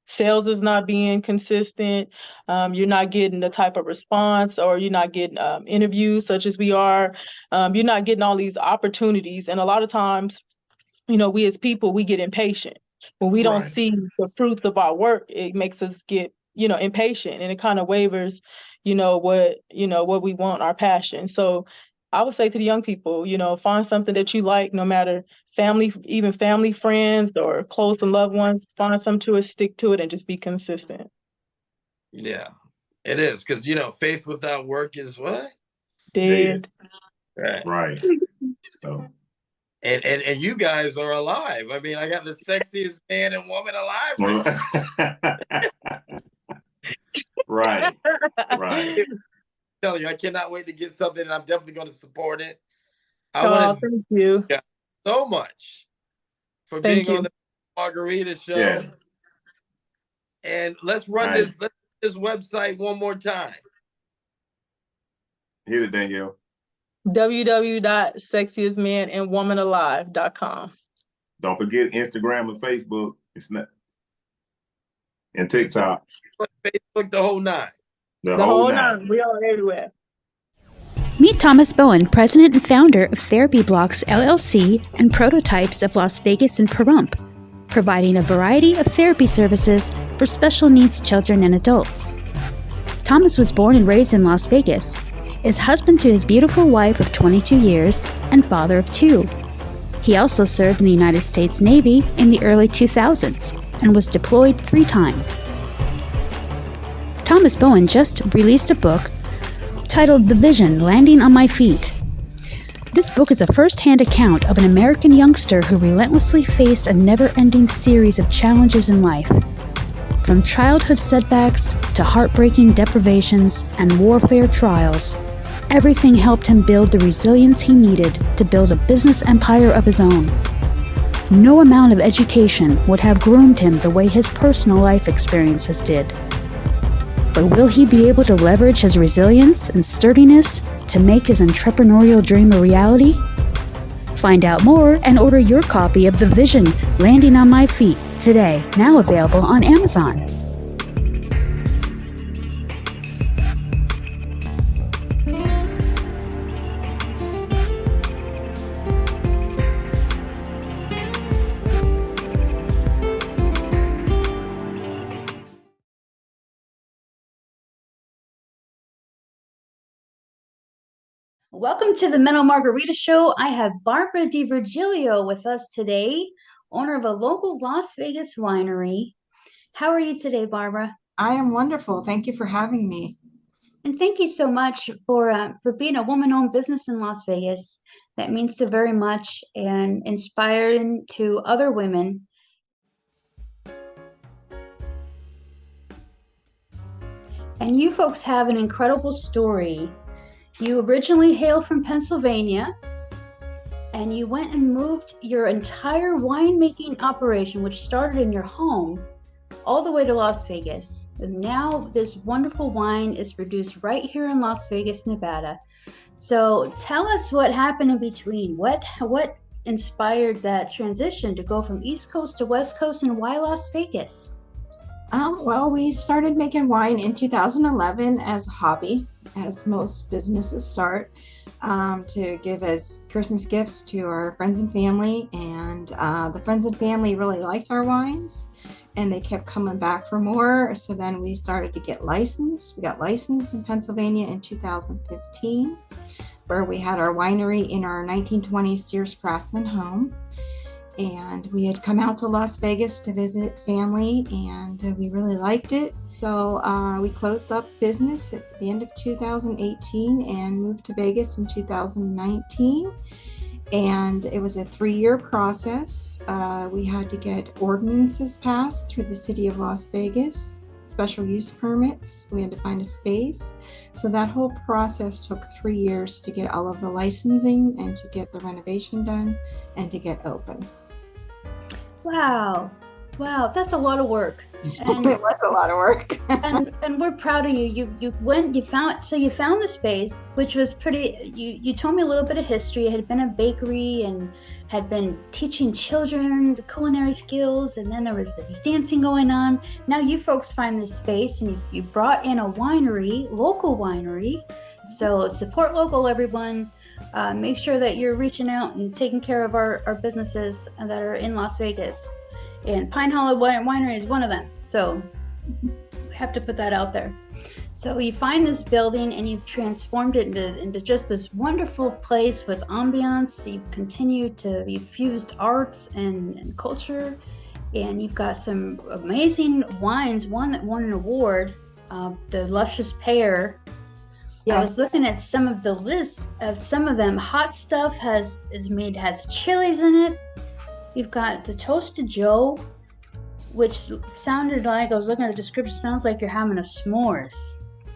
sales is not being consistent, you're not getting the type of response, or you're not getting interviews such as we are, you're not getting all these opportunities. And a lot of times, we as people, we get impatient. When we don't right, see the fruits of our work, it makes us get, impatient, and it kind of wavers, what we want, our passion. So I would say to the young people, find something that you like, no matter family, even family, friends, or close and loved ones, find something to it, stick to it, and just be consistent. Yeah, it is. Because, faith without work is what? dead. Dead. Right. Right. So, And you guys are alive. I mean, I got the sexiest man and woman alive right now. right, right. I'm telling you, I cannot wait to get something, and I'm definitely going to support it. I Oh, want to thank you. thank you so much for Thank being on you. the Margarita show. Yeah. And let's run Right. this website one more time. Hit it, Danielle. www.sexiestmanandwomanalive.com. Don't forget Instagram and Facebook. It's not, and TikTok. Facebook, the whole nine. The whole nine. We are everywhere. Meet Thomas Bowen, president and founder of Therapy Blocks LLC and Prototypes of Las Vegas and Pahrump, providing a variety of therapy services for special needs children and adults. Thomas was born and raised in Las Vegas, is husband to his beautiful wife of 22 years, and father of 2. He also served in the United States Navy in the early 2000s and was deployed 3 times. Thomas Bowen just released a book titled The Vision: Landing on My Feet. This book is a first-hand account of an American youngster who relentlessly faced a never-ending series of challenges in life. From childhood setbacks to heartbreaking deprivations and warfare trials, everything helped him build the resilience he needed to build a business empire of his own. No amount of education would have groomed him the way his personal life experiences did. But will he be able to leverage his resilience and sturdiness to make his entrepreneurial dream a reality? Find out more and order your copy of The Vision: Landing on My Feet today, now available on Amazon. Welcome to the Mental Margarita Show. I have Barbara DiVirgilio with us today, owner of a local Las Vegas winery. How are you today, Barbara? I am wonderful. Thank you for having me. And thank you so much for being a woman-owned business in Las Vegas. That means so very much, and inspiring to other women. And you folks have an incredible story. You originally hail from Pennsylvania, and you went and moved your entire winemaking operation, which started in your home, all the way to Las Vegas. And now this wonderful wine is produced right here in Las Vegas, Nevada. So tell us what happened in between. What inspired that transition to go from East Coast to West Coast, and why Las Vegas? Well, we started making wine in 2011 as a hobby, as most businesses start, to give as Christmas gifts to our friends and family. And the friends and family really liked our wines, and they kept coming back for more. So then we started to get licensed. We got licensed in Pennsylvania in 2015, where we had our winery in our 1920s Sears Craftsman home. And we had come out to Las Vegas to visit family, and we really liked it. So we closed up business at the end of 2018 and moved to Vegas in 2019. And it was a 3-year process. We had to get ordinances passed through the city of Las Vegas, special use permits. We had to find a space. So that whole process took 3 years to get all of the licensing and to get the renovation done and to get open. Wow. Wow, that's a lot of work. And It was a lot of work. and we're proud of you. You found the space, which was pretty. You told me a little bit of history. It had been a bakery and had been teaching children the culinary skills, and then there was dancing going on. Now you folks find this space, and you brought in a winery, local winery. So support local, everyone. Make sure that you're reaching out and taking care of our businesses that are in Las Vegas. And Pine Hollow Winery is one of them. So we have to put that out there. So you find this building and you've transformed it into just this wonderful place with ambiance. You've fused arts and culture, and you've got some amazing wines. One that won an award, the Luscious Pear. Yes. I was looking at some of the lists of some of them. Hot stuff has chilies in it. You've got the Toasted Joe, which sounded like, I was looking at the description, sounds like you're having a s'mores.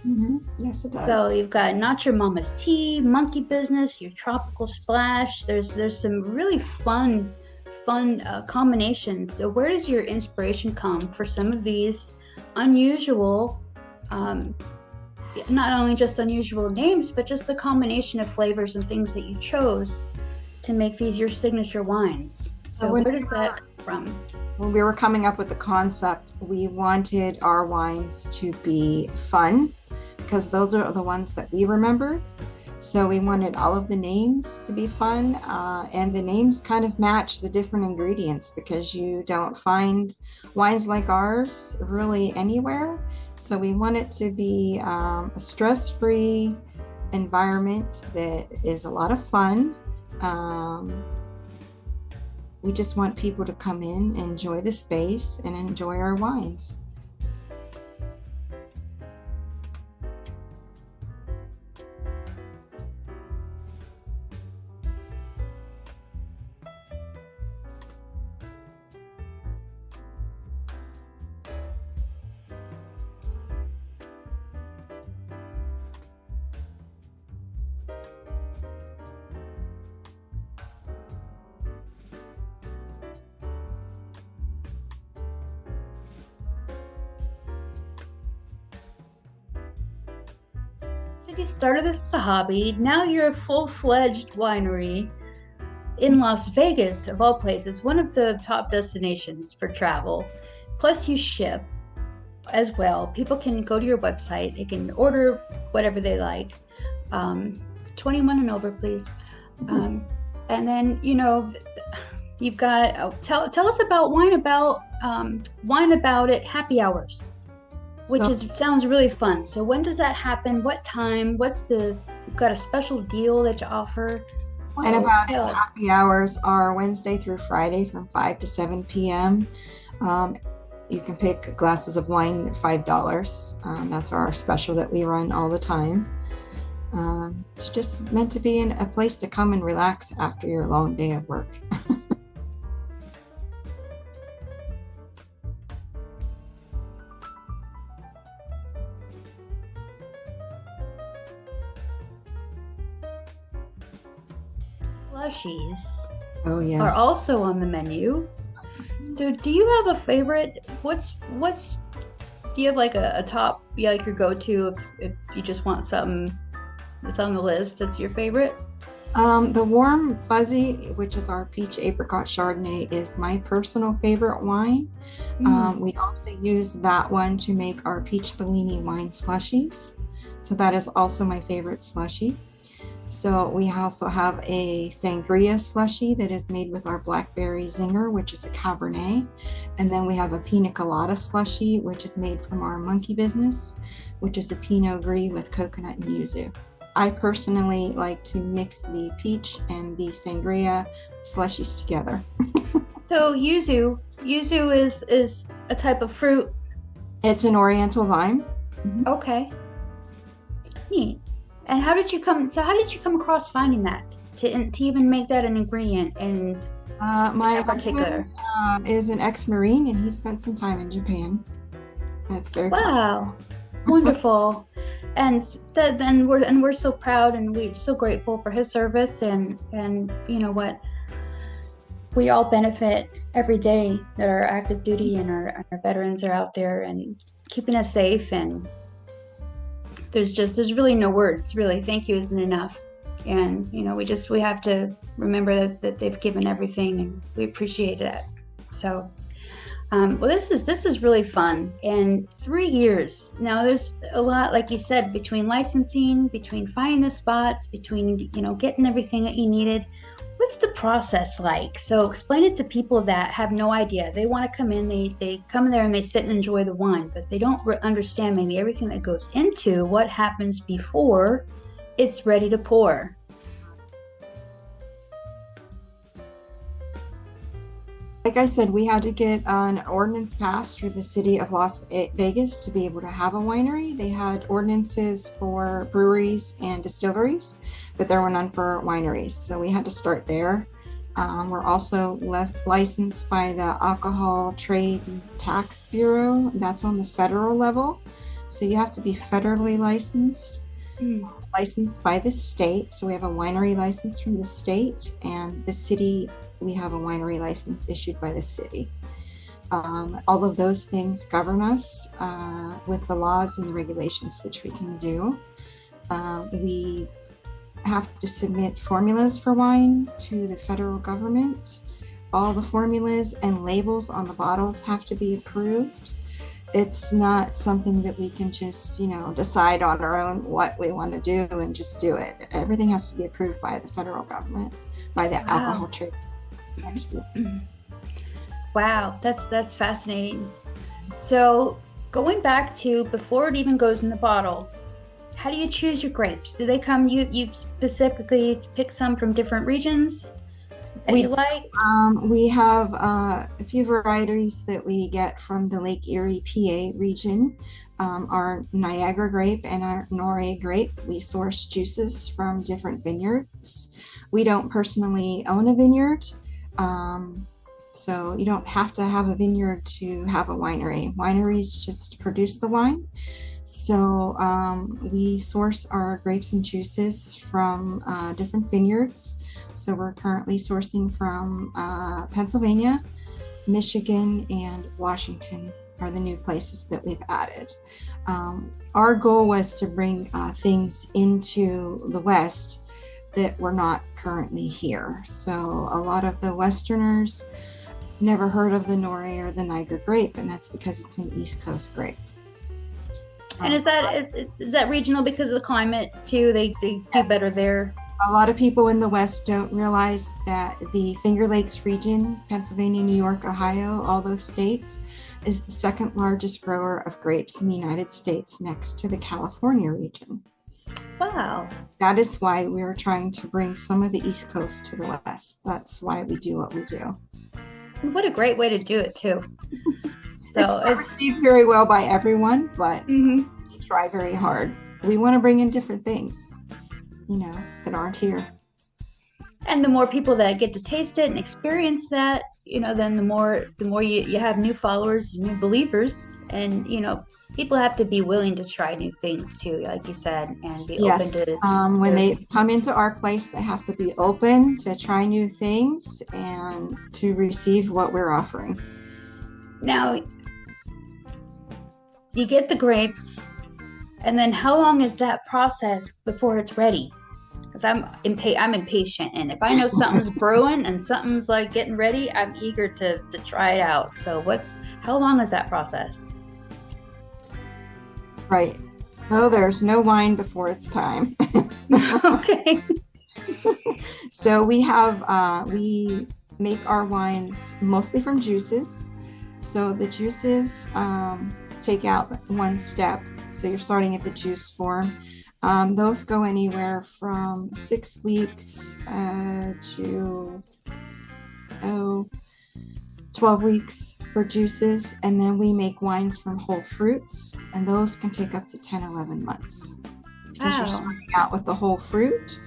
Mm-hmm. Yes, it does. So you've got Not Your Mama's Tea, Monkey Business, your Tropical Splash. There's some really fun combinations. So where does your inspiration come for some of these unusual, not only just unusual names, but just the combination of flavors and things that you chose to make these your signature wines? So where does that come from? When we were coming up with the concept, we wanted our wines to be fun because those are the ones that we remembered. So we wanted all of the names to be fun, and the names kind of match the different ingredients because you don't find wines like ours really anywhere. So we want it to be a stress-free environment that is a lot of fun. We just want people to come in, enjoy the space, and enjoy our wines. So you started this as a hobby. Now you're a full-fledged winery in Las Vegas, of all places, one of the top destinations for travel. Plus you ship as well. People can go to your website. They can order whatever they like. 21 and over, please. And then, you've got, tell us about Wine About It happy hours, which sounds really fun. So when does that happen? What time? You've got a special deal that you offer? Wine About It happy hours are Wednesday through Friday from 5 to 7 p.m. You can pick glasses of wine at $5. That's our special that we run all the time. It's just meant to be a place to come and relax after your long day of work. Slushies yes. are also on the menu. So do you have a favorite? Do you have like a top, like your go-to if you just want something that's on the list that's your favorite? The Warm Fuzzy, which is our peach apricot Chardonnay, is my personal favorite wine. We also use that one to make our peach Bellini wine slushies. So that is also my favorite slushie. So we also have a sangria slushie that is made with our blackberry zinger, which is a Cabernet. And then we have a pina colada slushie, which is made from our Monkey Business, which is a Pinot Gris with coconut and yuzu. I personally like to mix the peach and the sangria slushies together. So yuzu is a type of fruit. It's an oriental lime. Okay. Neat. And how did you come across finding that to even make that an ingredient? And my husband is an ex-Marine, and he spent some time in Japan. That's very wow, wonderful. And then we're so proud and we're so grateful for his service, and you know what, we all benefit every day that our active duty and our veterans are out there and keeping us safe. And there's really no words. Really, thank you isn't enough. And we have to remember that they've given everything, and we appreciate that. So well, this is really fun. And 3 years now, there's a lot, like you said, between licensing, between finding the spots, between getting everything that you needed. What's the process like? So explain it to people that have no idea. They want to come in, they come there and they sit and enjoy the wine, but they don't understand maybe everything that goes into what happens before it's ready to pour. Like I said, we had to get an ordinance passed through the city of Las Vegas to be able to have a winery. They had ordinances for breweries and distilleries, but there were none for wineries. So we had to start there. We're also licensed by the Alcohol Trade and Tax Bureau. That's on the federal level. So you have to be federally licensed, licensed by the state. So we have a winery license from the state, and the city, we have a winery license issued by the city. All of those things govern us with the laws and the regulations, which we can do. We have to submit formulas for wine to the federal government. All the formulas and labels on the bottles have to be approved. It's not something that we can just, decide on our own what we want to do and just do it. Everything has to be approved by the federal government, by the Alcohol Trade. Wow, that's fascinating. So going back to before it even goes in the bottle, how do you choose your grapes? Do they come, you specifically pick some from different regions that you like? We have a few varieties that we get from the Lake Erie, PA region. Our Niagara grape and our Nore grape, we source juices from different vineyards. We don't personally own a vineyard. So you don't have to have a vineyard to have a winery. Wineries just produce the wine. So we source our grapes and juices from different vineyards. So we're currently sourcing from Pennsylvania, Michigan, and Washington are the new places that we've added. Our goal was to bring things into the West that were not currently here. So a lot of the Westerners never heard of the Nore or the Niagara grape, and that's because it's an East Coast grape. And is that regional because of the climate too? They do better there. A lot of people in the West don't realize that the Finger Lakes region, Pennsylvania, New York, Ohio, all those states, is the second largest grower of grapes in the United States, next to the California region. Wow. That is why we're trying to bring some of the East Coast to the West. That's why we do what we do. What a great way to do it too. It's not received very well by everyone, but we try very hard. We want to bring in different things, that aren't here. And the more people that get to taste it and experience that, then the more you have new followers, new believers, and people have to be willing to try new things too, like you said, and be open to. When they come into our place, they have to be open to try new things and to receive what we're offering. Now, you get the grapes, and then how long is that process before it's ready? Because I'm impatient, and if I know something's brewing and something's like getting ready, I'm eager to try it out. So how long is that process? Right. So there's no wine before it's time. Okay. So we make our wines mostly from juices. So the juices take out one step. So you're starting at the juice form. Those go anywhere from 6 weeks to 12 weeks for juices. And then we make wines from whole fruits, and those can take up to 10, 11 months. Because you're starting out with the whole fruit,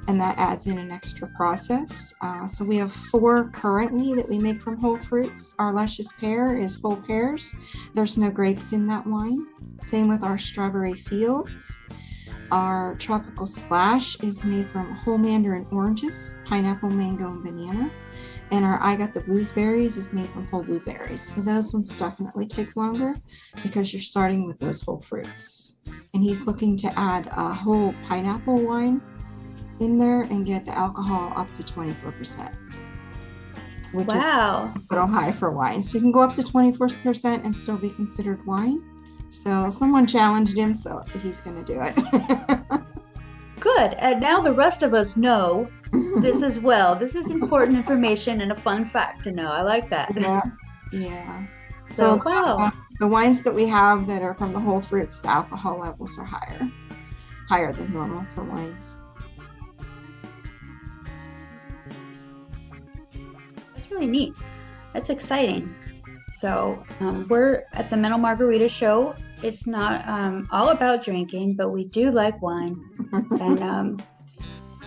and that adds in an extra process. So we have 4 currently that we make from whole fruits. Our Luscious Pear is whole pears. There's no grapes in that wine. Same with our Strawberry Fields. Our Tropical Splash is made from whole mandarin oranges, pineapple, mango, and banana. And our I Got the Bluesberries is made from whole blueberries. So those ones definitely take longer because you're starting with those whole fruits. And he's looking to add a whole pineapple wine in there and get the alcohol up to 24%, which Wow. is a little high for wine. So you can go up to 24% and still be considered wine. So someone challenged him, so he's going to do it. Good. And now the rest of us know this as well. This is important information and a fun fact to know. I like that. Yeah. So, So wow. the wines that we have that are from the whole fruits, the alcohol levels are higher than normal for wines. That's really neat. That's exciting. So we're at the Mental Margarita Show. It's not all about drinking, but we do like wine. And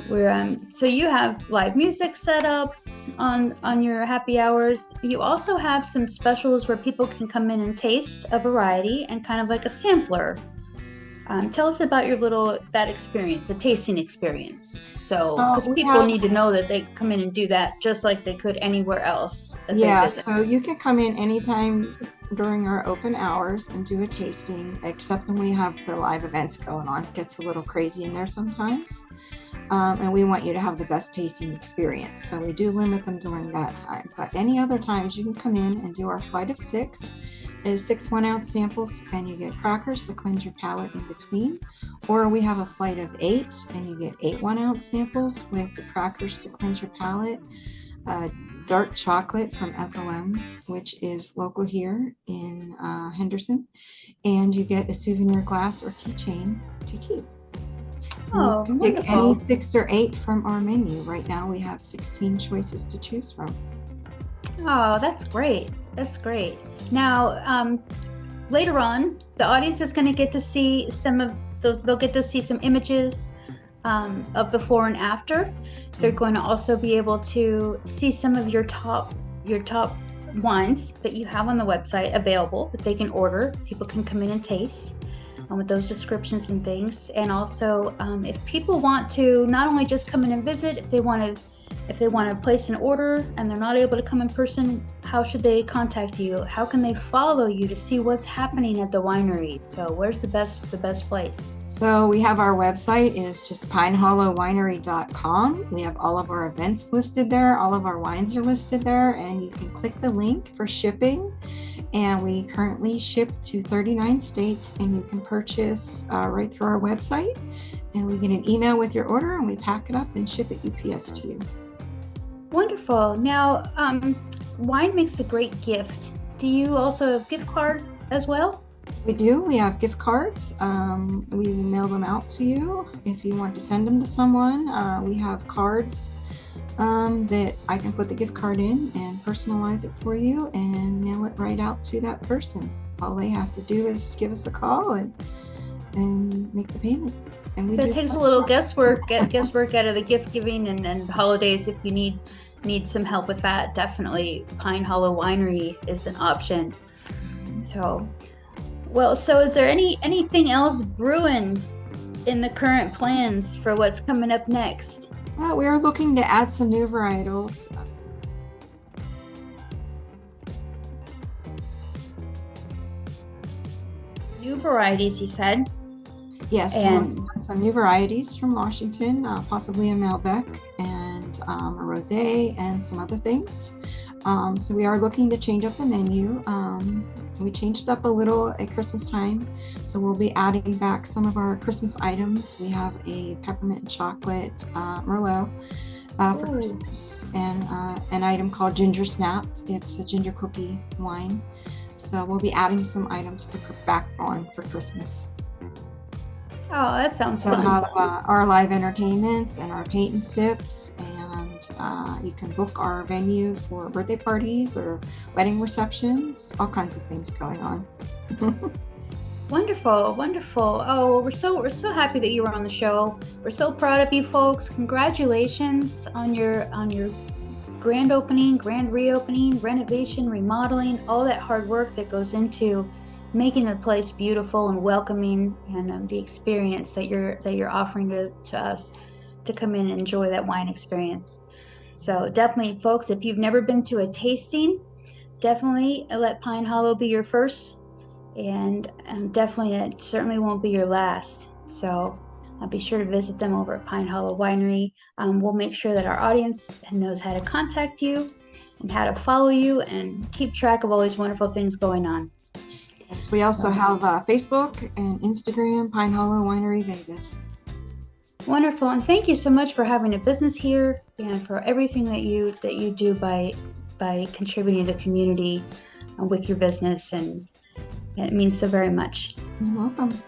we're so you have live music set up on your happy hours. You also have some specials where people can come in and taste a variety and kind of like a sampler. Tell us about that experience, the tasting experience. So, because people need to know that they come in and do that just like they could anywhere else. Yeah, so you can come in anytime during our open hours and do a tasting, except when we have the live events going on. It gets a little crazy in there sometimes. And we want you to have the best tasting experience. So we do limit them during that time. But any other times you can come in and do our flight of 6. Is 6 1-ounce samples, and you get crackers to cleanse your palate in between. Or we have a flight of 8, and you get 8 1-ounce samples with the crackers to cleanse your palate. Dark chocolate from FOM, which is local here in Henderson, and you get a souvenir glass or keychain to keep. Oh, you can pick any 6 or 8 from our menu. Right now we have 16 choices to choose from. Oh, that's great. That's great. Now, later on, the audience is going to get to see some of those. They'll get to see some images of before and after. They're going to also be able to see some of your top wines that you have on the website available that they can order. People can come in and taste with those descriptions and things. And also, if people want to not only just come in and visit, if they want to place an order and they're not able to come in person, how should they contact you? How can they follow you to see what's happening at the winery? So where's the best place? So we have our website is just pinehollowwinery.com. We have all of our events listed there. All of our wines are listed there, and you can click the link for shipping. And we currently ship to 39 states, and you can purchase right through our website. And we get an email with your order, and we pack it up and ship it UPS to you. Wonderful. Now, wine makes a great gift. Do you also have gift cards as well? We do. We have gift cards. We will mail them out to you if you want to send them to someone. We have cards that I can put the gift card in and personalize it for you and mail it right out to that person. All they have to do is give us a call and make the payment. And That takes a little guesswork out of the gift giving and holidays. If you need some help with that, definitely Pine Hollow Winery is an option. So is there anything else brewing in the current plans for what's coming up next? Well, we are looking to add some new varietals. New varieties, you said? Yes, And some new varieties from Washington, possibly a Malbec and a Rosé and some other things. So we are looking to change up the menu. We changed up a little at Christmas time, so we'll be adding back some of our Christmas items. We have a peppermint and chocolate Merlot for Christmas, and an item called Ginger Snapped. It's a ginger cookie wine. So we'll be adding some items back on for Christmas. Oh, that sounds fun. We'll have our live entertainments and our paint and sips, and you can book our venue for birthday parties or wedding receptions, all kinds of things going on. Wonderful. Oh, we're so happy that you were on the show. We're so proud of you folks. Congratulations on your grand opening, grand reopening, renovation, remodeling, all that hard work that goes into making the place beautiful and welcoming, and the experience that you're offering to us to come in and enjoy that wine experience. So definitely, folks, if you've never been to a tasting, definitely let Pine Hollow be your first, and definitely it certainly won't be your last. So be sure to visit them over at Pine Hollow Winery. We'll make sure that our audience knows how to contact you and how to follow you and keep track of all these wonderful things going on. Yes, we also have Facebook and Instagram, Pine Hollow Winery Vegas. Wonderful, and thank you so much for having a business here and for everything that you do by contributing to the community with your business, and it means so very much. You're welcome.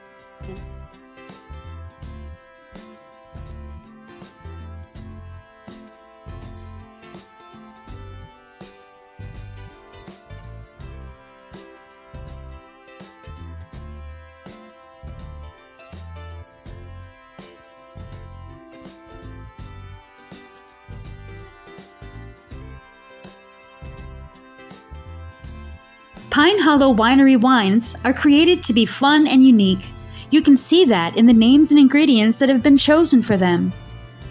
Pine Hollow Winery wines are created to be fun and unique. You can see that in the names and ingredients that have been chosen for them.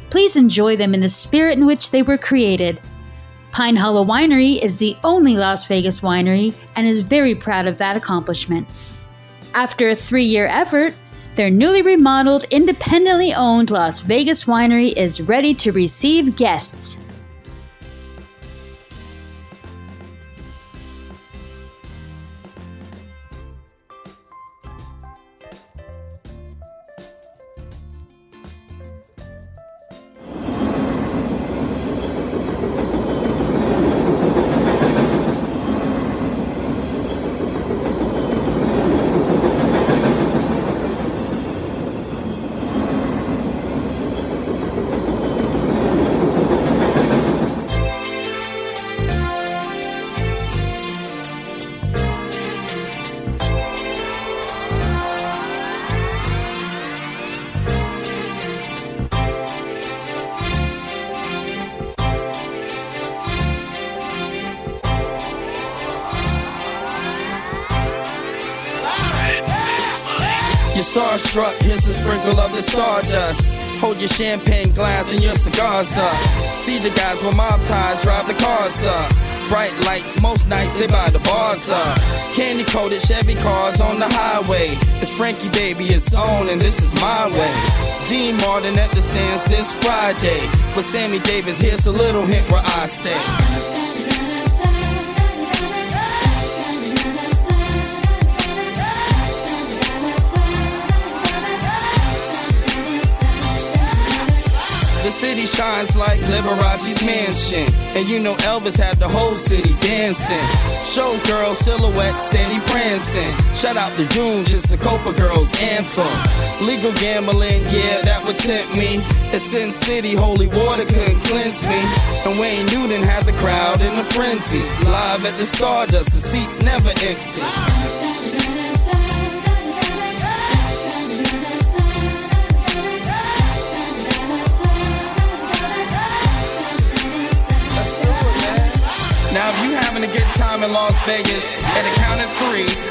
Please enjoy them in the spirit in which they were created. Pine Hollow Winery is the only Las Vegas winery and is very proud of that accomplishment. After a 3-year effort, their newly remodeled, independently owned Las Vegas winery is ready to receive guests. Starstruck, here's a sprinkle of the stardust. Hold your champagne glass and your cigars up. See the guys with mob ties drive the cars up. Bright lights, most nights they buy the bars up. Candy coated Chevy cars on the highway. It's Frankie baby, it's on and this is my way. Dean Martin at the Sands this Friday. With Sammy Davis, here's a little hint where I stay. The city shines like Liberace's mansion, and you know Elvis had the whole city dancing. Showgirl silhouette steady prancing. Shout out to June, just the Copa Girls anthem. Legal gambling, yeah, that would tempt me. It's Sin City, holy water couldn't cleanse me. And Wayne Newton had the crowd in a frenzy. Live at the Stardust, the seats never empty. Now if you having a good time in Las Vegas, at a count of 3,